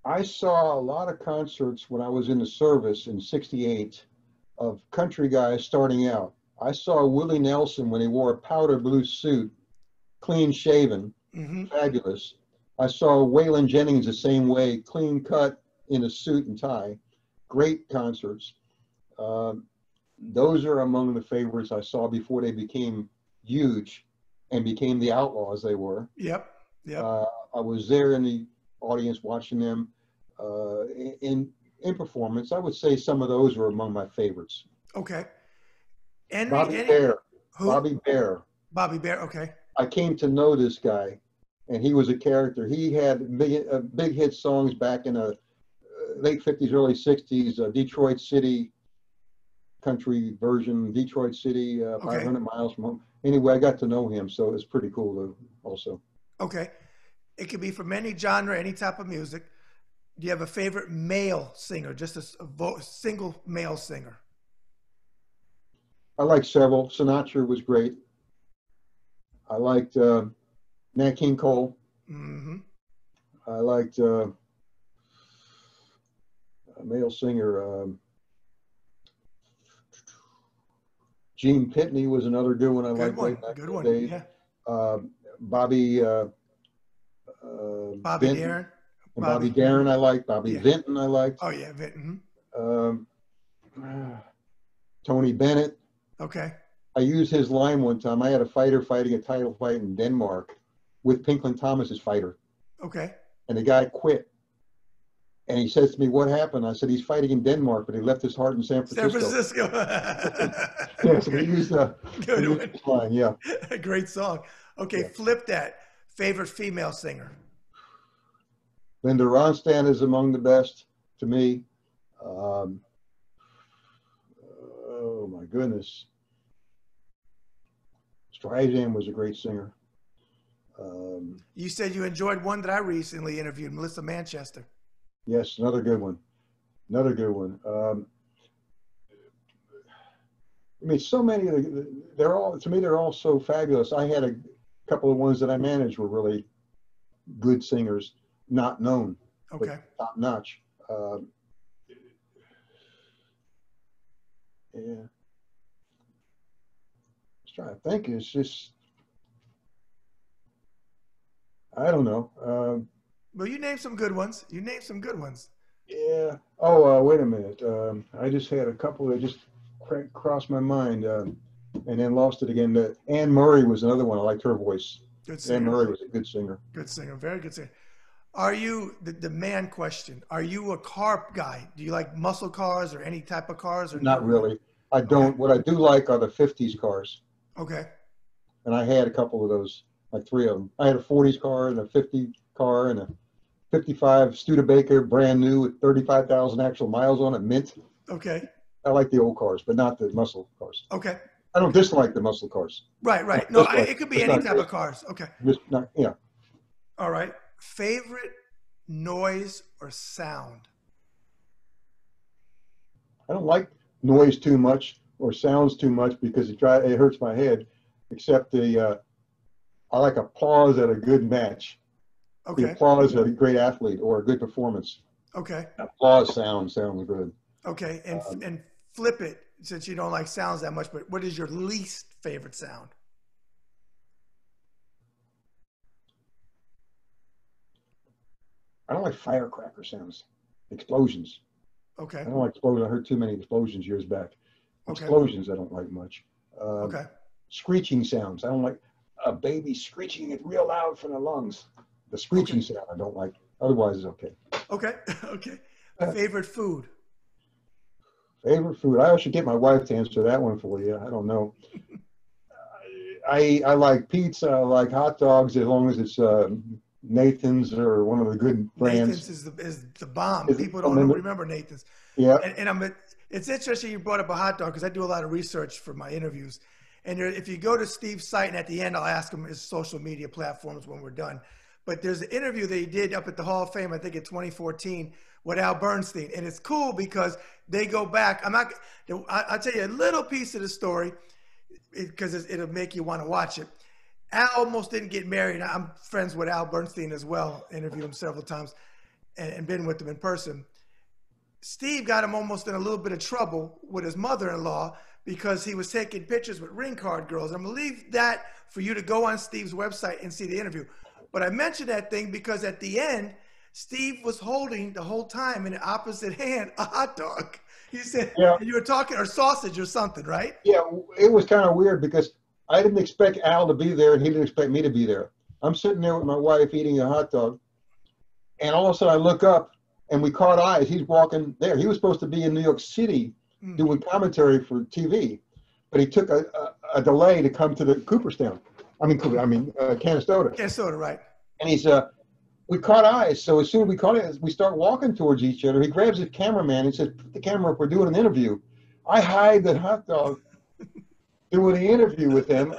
I saw a lot of concerts when I was in the service in '68 of country guys starting out. I saw Willie Nelson when he wore a powder blue suit, clean shaven, fabulous. I saw Waylon Jennings the same way, clean cut in a suit and tie. Great concerts. Those are among the favorites I saw before they became huge and became the outlaws they were. Yep. I was there in the audience watching them in performance. I would say some of those were among my favorites. Okay. Bobby Bear. Who? Bobby Bear. Bobby Bear, okay. I came to know this guy, and he was a character. He had big hit songs back in the late 50s, early 60s, Detroit City country version, Detroit City, 500 miles from home. Anyway, I got to know him, so it's pretty cool also. Okay. It could be from any genre, any type of music. Do you have a favorite male singer, just a single male singer? I like several. Sinatra was great. I liked Nat King Cole. I liked a male singer. Gene Pitney was another good one. I liked way back in the day. Yeah. Bobby Darin. And Bobby Darin I liked. Bobby Vinton I liked. Oh, yeah, Vinton. Tony Bennett. Okay. I used his line one time. I had a fighter fighting a title fight in Denmark with Pinklin Thomas's fighter. Okay. And the guy quit. And he says to me, "What happened?" I said, "He's fighting in Denmark, but he left his heart in San San Francisco." Francisco. Yeah, so we used Good this line, yeah. one. Great song. Okay, Yeah. flip that. Favorite female singer? Linda Ronstadt is among the best to me. Oh my goodness. Streisand was a great singer. You said you enjoyed one that I recently interviewed, Melissa Manchester. Yes, another good one. Another good one. I mean, so many of they're all, to me, they're all so fabulous. I had a couple of ones that I managed were really good singers, not known, Okay. but top notch. Yeah. Just trying to think. It's just, I don't know. Well, you named some good ones. You named some good ones. Yeah. Oh, wait a minute. I just had a couple that just crossed my mind, and then lost it again. Anne Murray was another one. I liked her voice. Good singer. Anne Murray was a good singer. Good singer. Very good singer. Are you, the man question, are you a car guy? Do you like muscle cars or any type of cars? Or Not really. I don't. Okay. What I do like are the 50s cars. Okay. And I had a couple of those, like 3 of them. I had a 40s car and a 50 car and a 55 Studebaker, brand new with 35,000 actual miles on it, mint. Okay. I like the old cars, but not the muscle cars. Okay. I don't dislike the muscle cars. Right, right. No, it could be Just any not type good. of cars. Okay. Just not, yeah. All right. Favorite noise or sound? I don't like noise too much or sounds too much because it hurts my head. Except I like applause at a good match. Okay. The applause at a great athlete or a good performance. Okay. Applause sounds good. Okay. And flip it, since you don't like sounds that much, but what is your least favorite sound? I don't like firecracker sounds, explosions. Okay. I don't like explosions. I heard too many explosions years back. Okay. Explosions I don't like much. Okay. Screeching sounds. I don't like a baby screeching it real loud from the lungs. The screeching sound I don't like. Otherwise it's okay. Okay. Okay. Favorite food? Favorite food. I should get my wife to answer that one for you. I don't know. I like pizza. I like hot dogs as long as it's Nathan's or one of the good brands. Nathan's is the bomb. Is People it- don't remember Nathan's. Yeah. And it's interesting you brought up a hot dog because I do a lot of research for my interviews. And if you go to Steve's site, and at the end, I'll ask him his social media platforms when we're done. But there's an interview that he did up at the Hall of Fame, I think in 2014, with Al Bernstein. And it's cool because they go back. I'll tell you a little piece of the story because it'll make you want to watch it. Al almost didn't get married. I'm friends with Al Bernstein as well, interviewed him several times and been with him in person. Steve got him almost in a little bit of trouble with his mother-in-law because he was taking pictures with ring card girls. I'm going to leave that for you to go on Steve's website and see the interview. But I mentioned that thing because at the end, Steve was holding the whole time in the opposite hand a hot dog. He said, Yeah. You were talking, or sausage or something, right? Yeah, it was kind of weird because I didn't expect Al to be there and he didn't expect me to be there. I'm sitting there with my wife eating a hot dog, and all of a sudden I look up and we caught eyes. He's walking there. He was supposed to be in New York City doing commentary for TV, but he took a delay to come to the Cooperstown. Canastota. Canastota, right. And we caught eyes. So as soon as we caught eyes, we start walking towards each other. He grabs his cameraman and says, "Put the camera up. We're doing an interview." I hide that hot dog doing the interview with them,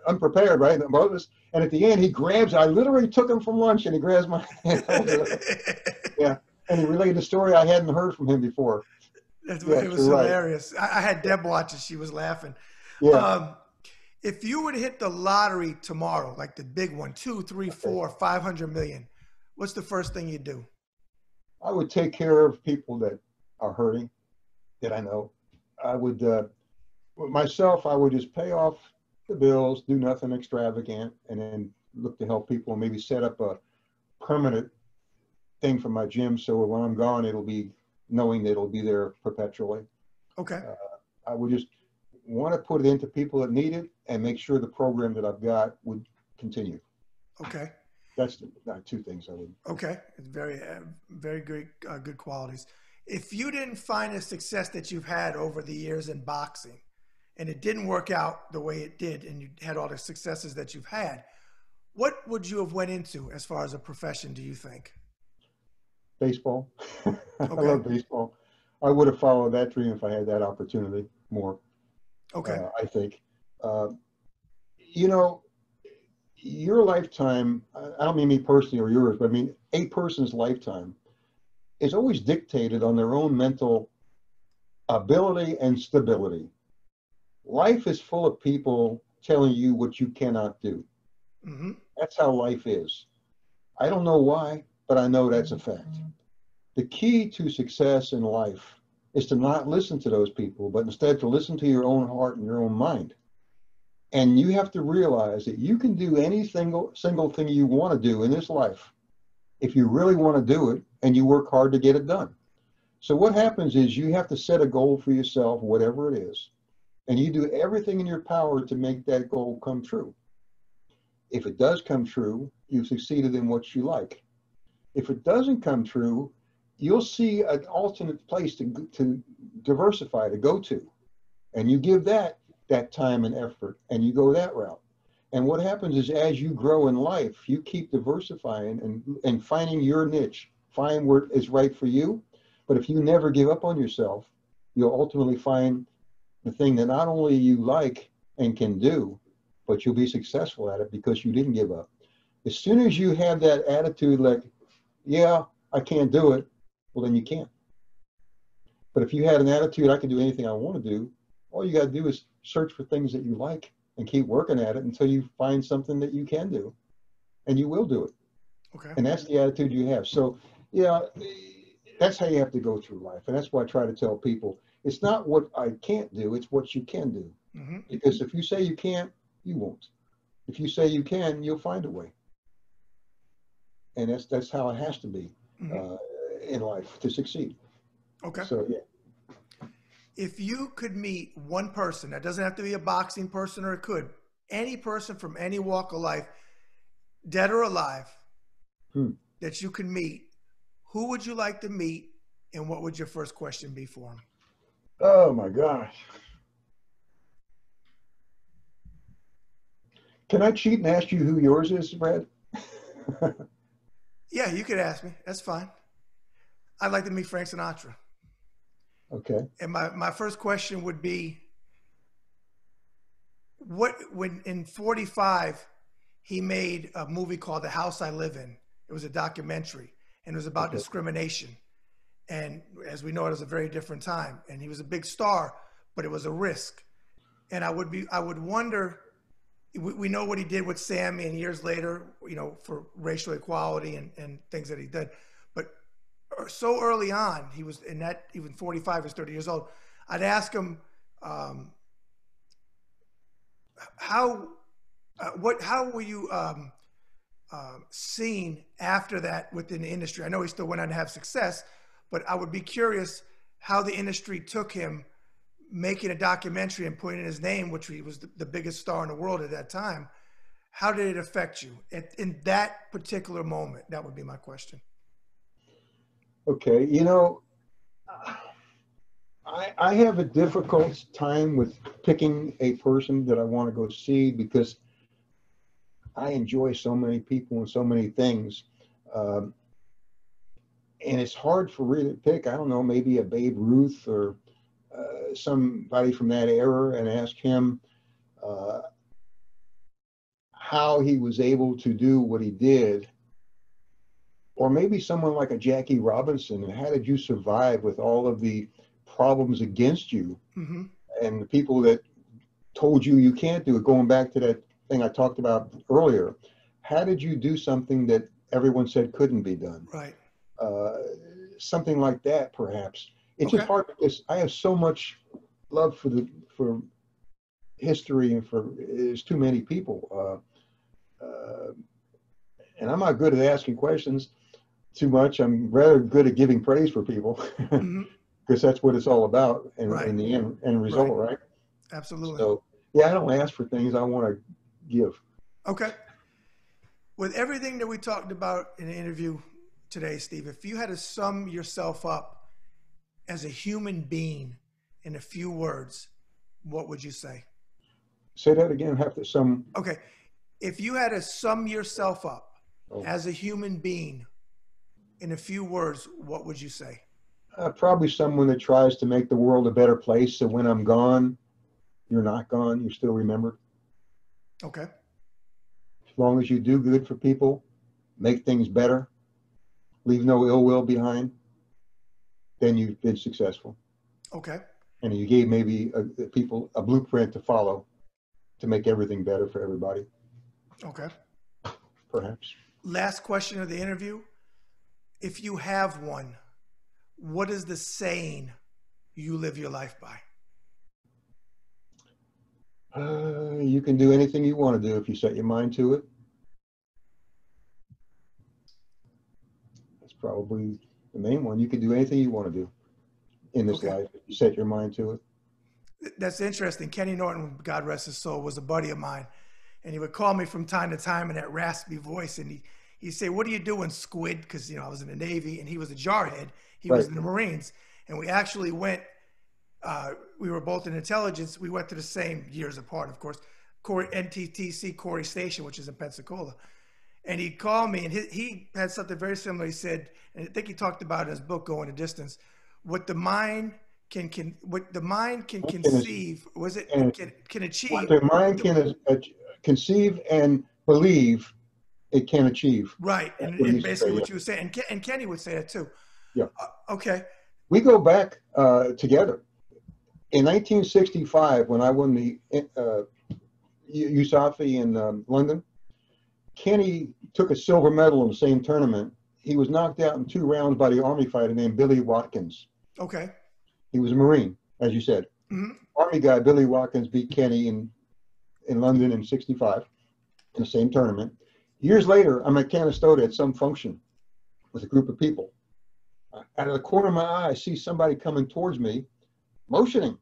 unprepared, right? And at the end, he grabs, I literally took him from lunch and he grabs my hand. Yeah. And he relayed the story I hadn't heard from him before. It was hilarious. Right. I had Deb watch it. She was laughing. Yeah. If you were to hit the lottery tomorrow, like the big one, 2, 3, 4, 500 million, what's the first thing you'd do? I would take care of people that are hurting, that I know. I would, myself, I would just pay off the bills, do nothing extravagant, and then look to help people and maybe set up a permanent thing for my gym so when I'm gone, it'll be knowing that it'll be there perpetually. Okay. I would just want to put it into people that need it and make sure the program that I've got would continue. Okay. That's the two things I would. Okay. It's very great, good qualities. If you didn't find the success that you've had over the years in boxing, and it didn't work out the way it did, and you had all the successes that you've had, what would you have went into as far as a profession, do you think? Baseball. I Okay. love baseball. I would have followed that dream if I had that opportunity more. Okay. I think. Uh, you know, your lifetime, I don't mean me personally or yours, but I mean a person's lifetime is always dictated on their own mental ability and stability. Life is full of people telling you what you cannot do. Mm-hmm. That's how life is. I don't know why, but I know that's a fact. The key to success in life is to not listen to those people, but instead to listen to your own heart and your own mind. And you have to realize that you can do any single thing you want to do in this life if you really want to do it and you work hard to get it done. So what happens is you have to set a goal for yourself, whatever it is, and you do everything in your power to make that goal come true. If it does come true, you've succeeded in what you like. If it doesn't come true, you'll see an alternate place to diversify, to go to. And you give that time and effort, and you go that route. And what happens is as you grow in life, you keep diversifying and finding your niche, find where it's right for you. But if you never give up on yourself, you'll ultimately find the thing that not only you like and can do, but you'll be successful at it because you didn't give up. As soon as you have that attitude like, yeah, I can't do it, well, then you can't. But if you had an attitude, I can do anything I want to do, all you got to do is search for things that you like and keep working at it until you find something that you can do, and you will do it. Okay. And that's the attitude you have. So, yeah, that's how you have to go through life. And that's why I try to tell people, it's not what I can't do, it's what you can do. Mm-hmm. Because if you say you can't, you won't. If you say you can, you'll find a way. And that's how it has to be Mm-hmm. in life to succeed. Okay. So, yeah. If you could meet one person, that doesn't have to be a boxing person, or it could, any person from any walk of life, dead or alive, that you could meet, who would you like to meet, and what would your first question be for him? Oh my gosh. Can I cheat and ask you who yours is, Brad? Yeah, you could ask me. That's fine. I'd like to meet Frank Sinatra. Okay. And my first question would be, when in 45, he made a movie called The House I Live In. It was a documentary, and it was about discrimination. And as we know, it was a very different time. And he was a big star, but it was a risk. And I would wonder, we know what he did with Sammy, and years later, for racial equality and things that he did. But so early on, he was in that, even 45 is 30 years old. I'd ask him, how were you seen after that within the industry? I know he still went on to have success, but I would be curious how the industry took him making a documentary and putting in his name, which he was the biggest star in the world at that time. How did it affect you in that particular moment? That would be my question. Okay. I have a difficult time with picking a person that I want to go see because I enjoy so many people and so many things. And it's hard for me to pick, I don't know, maybe a Babe Ruth or somebody from that era and ask him how he was able to do what he did. Or maybe someone like a Jackie Robinson, and how did you survive with all of the problems against you Mm-hmm. and the people that told you you can't do it, going back to that thing I talked about earlier. How did you do something that everyone said couldn't be done? Right. Something like that, perhaps. It's just Okay. hard because I have so much love for history and there's too many people. And I'm not good at asking questions too much. I'm rather good at giving praise for people. Mm-hmm. because that's what it's all about Right. in the end result, right? Absolutely. So, yeah, I don't ask for things, I want to give. Okay. With everything that we talked about in the interview today, Steve, if you had to sum yourself up as a human being in a few words, what would you say? Say that again, have to some, Okay. If you had to sum yourself up oh, as a human being in a few words, what would you say? probably someone that tries to make the world a better place, so when I'm gone, you're not gone, you're still remembered. Okay. As long as you do good for people, make things better, leave no ill will behind, then you've been successful. Okay. And you gave maybe people a blueprint to follow to make everything better for everybody, Okay. perhaps. Last question of the interview. If you have one, what is the saying you live your life by? You can do anything you want to do if you set your mind to it. That's probably the main one. You can do anything you want to do in this Okay. life if you set your mind to it. That's interesting. Kenny Norton, God rest his soul, was a buddy of mine. And he would call me from time to time in that raspy voice. And he'd say, "What are you doing, Squid?" Because, I was in the Navy and he was a jarhead. He was Right. in the Marines. And we actually went, we were both in intelligence. We went to the same years apart, of course, NTTC Corey Station, which is in Pensacola. And he'd call me and he had something very similar. He said, and I think he talked about in his book, Going the Distance, what the mind what the mind can conceive, was it And can achieve. what the mind can conceive and believe, it can achieve. Right. That's And, what he and used to basically say, yeah. what you were saying, and Kenny would say that too. Yeah. Okay. We go back together. In 1965, when I won the USAFI in London, Kenny took a silver medal in the same tournament. He was knocked out in 2 rounds by the Army fighter named Billy Watkins. Okay. He was a Marine, as you said. Mm-hmm. Army guy Billy Watkins beat Kenny in London in 65 in the same tournament. Years later, I'm at Canastota at some function with a group of people. Out of the corner of my eye, I see somebody coming towards me, motioning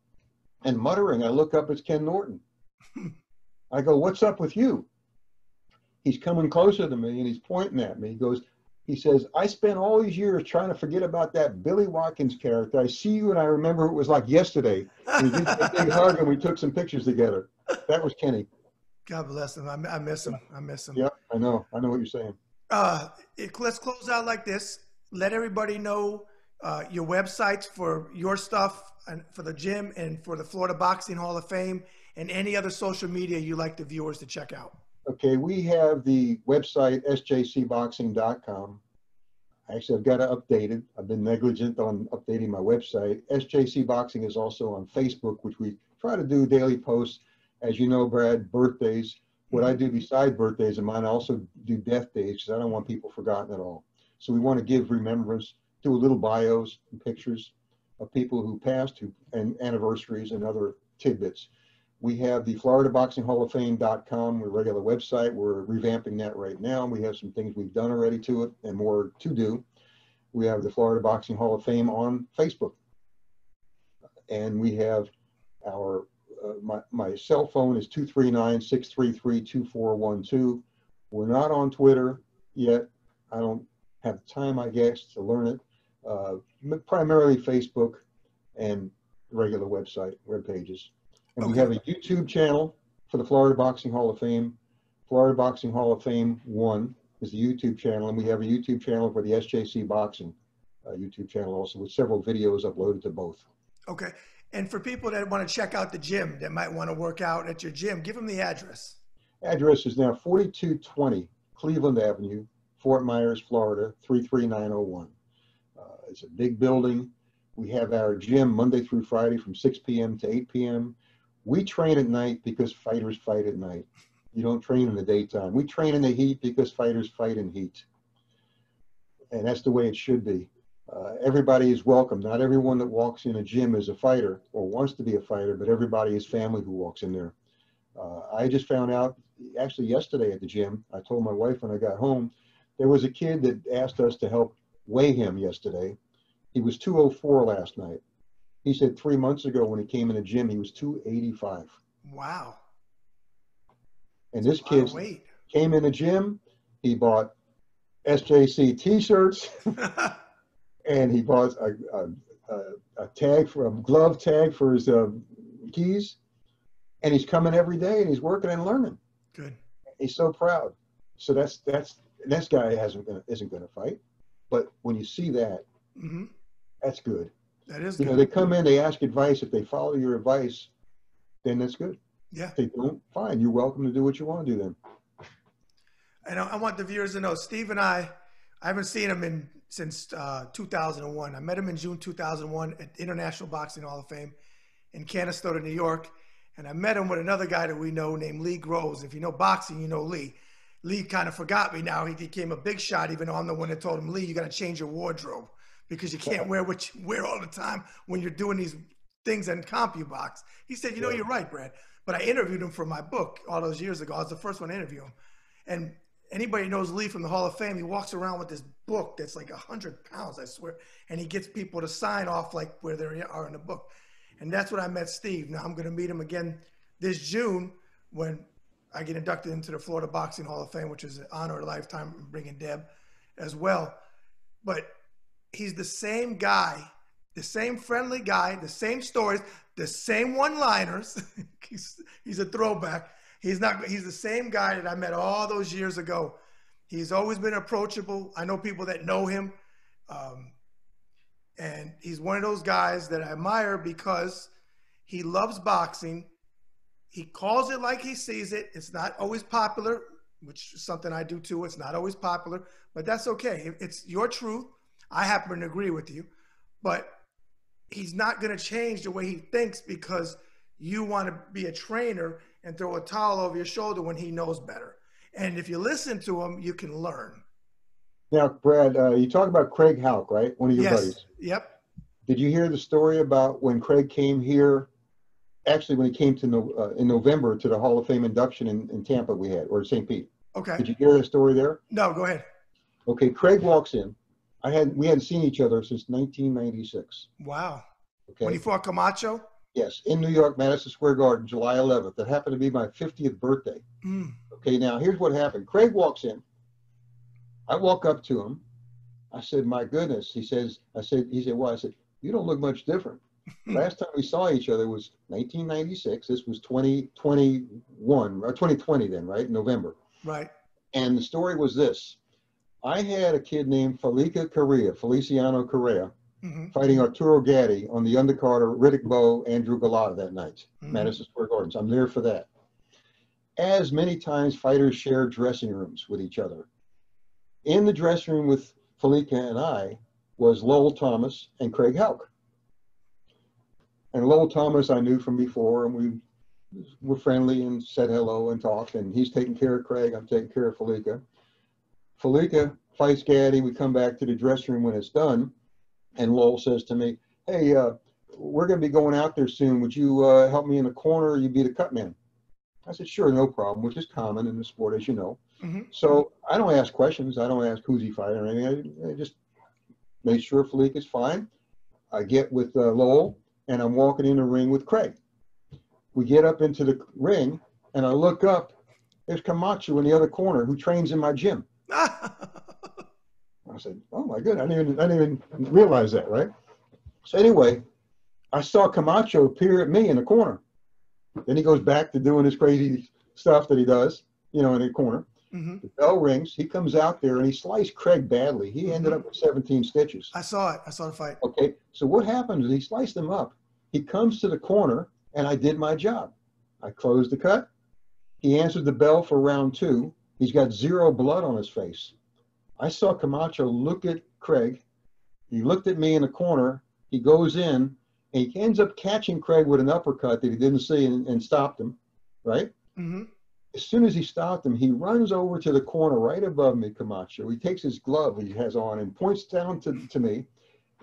and muttering. I look up, it's Ken Norton. I go, "What's up with you?" He's coming closer to me and he's pointing at me. He says, "I spent all these years trying to forget about that Billy Watkins character. I see you and I remember it was like yesterday." And he gives me a big hug and we took some pictures together. That was Kenny. God bless him. I miss him. I miss him. Yeah, I know what you're saying. Let's close out like this. Let everybody know your websites for your stuff and for the gym and for the Florida Boxing Hall of Fame and any other social media you like the viewers to check out. Okay, we have the website sjcboxing.com. Actually, I've got to update it. I've been negligent on updating my website. SJC Boxing is also on Facebook, which we try to do daily posts. As you know, Brad, birthdays. What I do beside birthdays of mine, I also do death days because I don't want people forgotten at all. So we want to give remembrance, do a little bios and pictures of people who passed, and anniversaries and other tidbits. We have the FloridaBoxingHallOfFame.com, a regular website. We're revamping that right now. We have some things we've done already to it and more to do. We have the Florida Boxing Hall of Fame on Facebook. And we have our, my cell phone is 239-633-2412. We're not on Twitter yet. I don't have time, I guess, to learn it. Primarily Facebook and regular website, web pages. And we have a YouTube channel for the Florida Boxing Hall of Fame. Florida Boxing Hall of Fame 1 is the YouTube channel, and we have a YouTube channel for the SJC Boxing YouTube channel also, with several videos uploaded to both. Okay. And for people that want to check out the gym, that might want to work out at your gym, give them the address. Address is now 4220 Cleveland Avenue, Fort Myers, Florida, 33901. It's a big building. We have our gym Monday through Friday from 6 p.m. to 8 p.m. We train at night because fighters fight at night. You don't train in the daytime. We train in the heat because fighters fight in heat. And that's the way it should be. Everybody is welcome. Not everyone that walks in a gym is a fighter or wants to be a fighter, but everybody is family who walks in there. I just found out, actually yesterday at the gym, I told my wife when I got home, there was a kid that asked us to help weigh him yesterday. He was 204 last night. He said 3 months ago when he came in the gym, he was 285. Wow. And That's this a lot of kid weight. came in the gym, he bought SJC t-shirts, and he bought a tag for a glove tag for his keys. And he's coming every day and he's working and learning. Good. He's so proud. So this guy isn't gonna fight. But when you see that, Mm-hmm. that's good. That is You good. know, they come in, they ask advice. If they follow your advice, then that's good. Yeah. If they don't, fine. You're welcome to do what you want to do then. And I want the viewers to know, Steve and I haven't seen him since 2001. I met him in June 2001 at International Boxing Hall of Fame in Canton, New York. And I met him with another guy that we know named Lee Groves. If you know boxing, you know Lee. Lee kind of forgot me now. He became a big shot, even though I'm the one that told him, Lee, you got to change your wardrobe because you can't wear what you wear all the time when you're doing these things in CompuBox. He said, you know, you're right, Brad. But I interviewed him for my book all those years ago. I was the first one to interview him. And anybody who knows Lee from the Hall of Fame, he walks around with this book that's like 100 pounds, I swear. And he gets people to sign off like where they are in the book. And that's when I met Steve. Now I'm going to meet him again this June when I get inducted into the Florida Boxing Hall of Fame, which is an honor of a lifetime. I'm bringing Deb as well. But he's the same guy, the same friendly guy, the same stories, the same one-liners. he's a throwback. He's the same guy that I met all those years ago. He's always been approachable. I know people that know him. And he's one of those guys that I admire because he loves boxing. He calls it like he sees it. It's not always popular, which is something I do too. It's not always popular, but that's okay. It's your truth. I happen to agree with you, but he's not going to change the way he thinks because you want to be a trainer and throw a towel over your shoulder when he knows better. And if you listen to him, you can learn. Now, Brad, you talk about Craig Houck, right? One of your buddies. Yep. Did you hear the story about when Craig came here? Actually, when he came to in November to the Hall of Fame induction in Tampa, we had, or St. Pete. Okay. Did you hear the story there? No, go ahead. Okay, Craig walks in. We hadn't seen each other since 1996. Wow. Okay. When he fought Camacho? Yes, in New York, Madison Square Garden, July 11th. That happened to be my 50th birthday. Mm. Okay, now here's what happened. Craig walks in. I walk up to him. I said, my goodness. He said, well, I said, you don't look much different. Last time we saw each other was 1996. This was 2021, or 2020 then, right? November. Right. And the story was this. I had a kid named Feliciano Correa, fighting Arturo Gatti on the undercard of Riddick Bowe, Andrew Galata that night, Madison Square Gardens. I'm there for that. As many times fighters share dressing rooms with each other. In the dressing room with Felica and I was Lowell Thomas and Craig Houck. And Lowell Thomas I knew from before, and we were friendly and said hello and talked, and he's taking care of Craig, I'm taking care of Felica. Felica fights Gatti, we come back to the dressing room when it's done, and Lowell says to me, hey, we're going to be going out there soon. Would you help me in the corner? You be the cut man. I said, sure, no problem, which is common in the sport, as you know. So I don't ask questions. I don't ask who's he fighting or anything. I just make sure Felica's fine. I get with Lowell, and I'm walking in the ring with Craig. We get up into the ring, and I look up. There's Camacho in the other corner who trains in my gym. I said, oh, my goodness. I didn't even realize that, right? So anyway, I saw Camacho appear at me in the corner. Then he goes back to doing his crazy stuff that he does, in the corner. The bell rings. He comes out there, and he sliced Craig badly. He ended up with 17 stitches. I saw it. I saw the fight. Okay, so what happened is he sliced him up. He comes to the corner, and I did my job. I closed the cut. He answered the bell for round 2. He's got 0 blood on his face. I saw Camacho look at Craig. He looked at me in the corner. He goes in, and he ends up catching Craig with an uppercut that he didn't see and stopped him, right? As soon as he stopped him, he runs over to the corner right above me, Camacho. He takes his glove he has on and points down to me,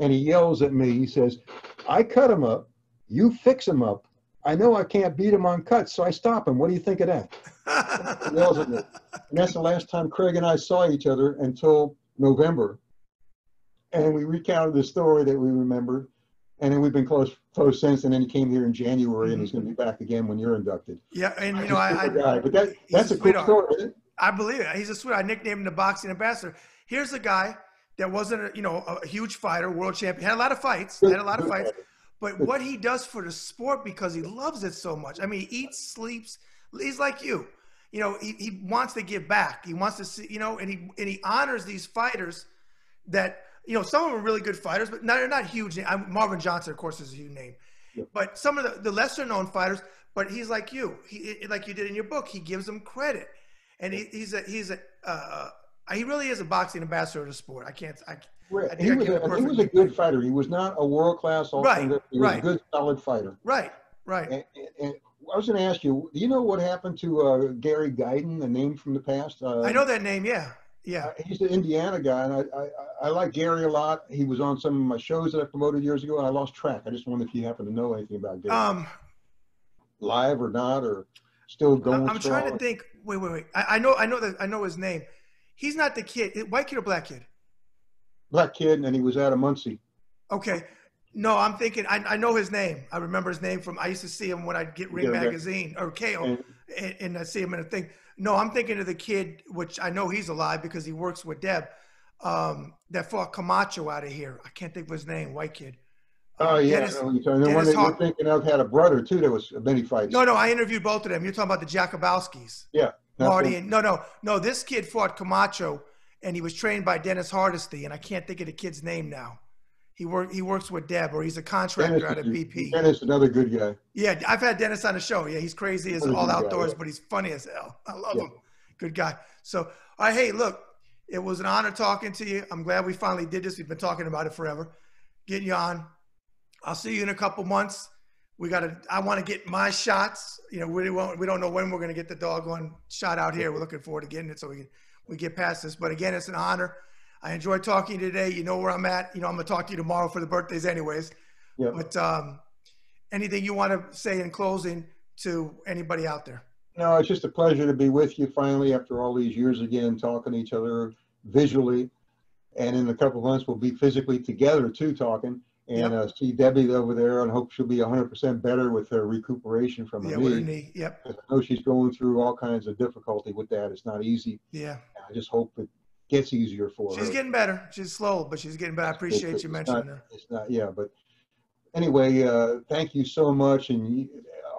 and he yells at me. He says, I cut him up. You fix him up. I know I can't beat him on cuts, so I stop him. What do you think of that? He yells at me. And that's the last time Craig and I saw each other until November. And we recounted the story that we remembered. And then we've been close since. And then he came here in January, and he's going to be back again when you're inducted. Yeah, and He's a super guy. But he's that's a a cool sweetheart. story, isn't it? I believe it. He's a sweetheart. I nicknamed him the boxing ambassador. Here's a guy that wasn't a huge fighter, world champion. Had a lot of fights. Good, Had a lot of good fights. fighter. But Good. what he does for the sport, because he loves it so much. I mean, he eats, sleeps. He's like you. He wants to give back. He wants to see, and he honors these fighters that, some of them are really good fighters, but they're not huge. Marvin Johnson, of course, is a huge name. Yep. But some of the lesser known fighters, but he's like you. Like you did in your book, he gives them credit. And he really is a boxing ambassador of the sport. He was a good fighter. He was not a world-class all-time. He was a good, solid fighter. Right. And I was going to ask you, do you know what happened to Gary Guyton, a name from the past? I know that name, yeah. He's an Indiana guy, and I like Gary a lot. He was on some of my shows that I promoted years ago, and I lost track. I just wondered if you happen to know anything about Gary. Live or not, or still going I'm strong? trying to think. Wait. I know his name. He's not the kid. White kid or black kid? Black kid, and he was out of Muncie. Okay. No, I'm thinking, I know his name. I remember his name I used to see him when I'd get Ring Magazine or KO, and I see him in a thing. No, I'm thinking of the kid, which I know he's alive because he works with Deb, that fought Camacho out of here. I can't think of his name, white kid. Oh, yeah. The one that you're thinking of had a brother, too, that was many fights. No, I interviewed both of them. You're talking about the Jakubowskis. Yeah. Marty and no, this kid fought Camacho, and he was trained by Dennis Hardesty, and I can't think of the kid's name now. He works with Deb, or he's a contractor out of BP. Dennis, another good guy. Yeah, I've had Dennis on the show. Yeah, he's crazy as all outdoors, but he's funny as hell. I love him. Good guy. So, all right, hey, look, it was an honor talking to you. I'm glad we finally did this. We've been talking about it forever. Getting you on. I'll see you in a couple months. I want to get my shots. We don't know when we're going to get the doggone shot out here. We're looking forward to getting it so we get past this. But again, it's an honor. I enjoyed talking to you today. You know where I'm at. I'm going to talk to you tomorrow for the birthdays anyways. Yep. But anything you want to say in closing to anybody out there? No, it's just a pleasure to be with you finally after all these years again, talking to each other visually. And in a couple of months, we'll be physically together too, talking. And see Debbie over there, and hope she'll be 100% better with her recuperation from her knee. With her knee. Yep. I know she's going through all kinds of difficulty with that. It's not easy. Yeah. I just hope it gets easier for her. She's getting better. She's slow, but she's getting better. I appreciate you mentioning her. It's not, but anyway, thank you so much. And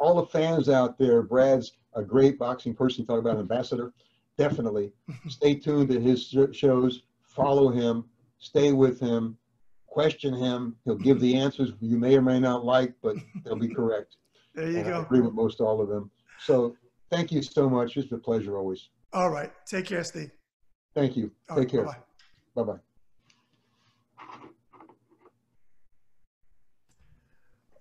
all the fans out there, Brad's a great boxing person. Talk about an ambassador. Definitely. Stay tuned to his shows. Follow him. Stay with him. Question him. He'll give the answers you may or may not like, but they'll be correct. There you go. I agree with most all of them. So thank you so much. It's a pleasure always. All right. Take care, Steve. Thank you. Take care. Bye-bye. Bye-bye.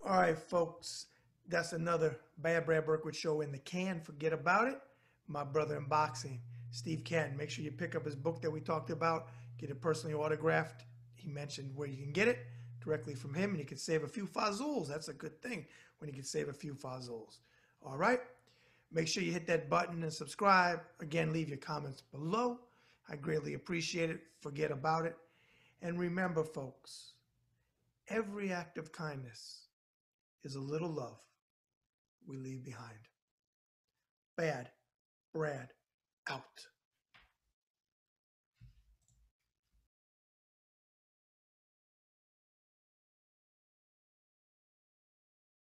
All right, folks. That's another Bad Brad Berkowitz show in the can. Forget about it. My brother in boxing, Steve Canton. Make sure you pick up his book that we talked about. Get it personally autographed. He mentioned where you can get it directly from him, and you can save a few fazols. That's a good thing when you can save a few fazols. All right? Make sure you hit that button and subscribe. Again, leave your comments below. I greatly appreciate it. Forget about it. And remember, folks, every act of kindness is a little love we leave behind. Bad Brad out.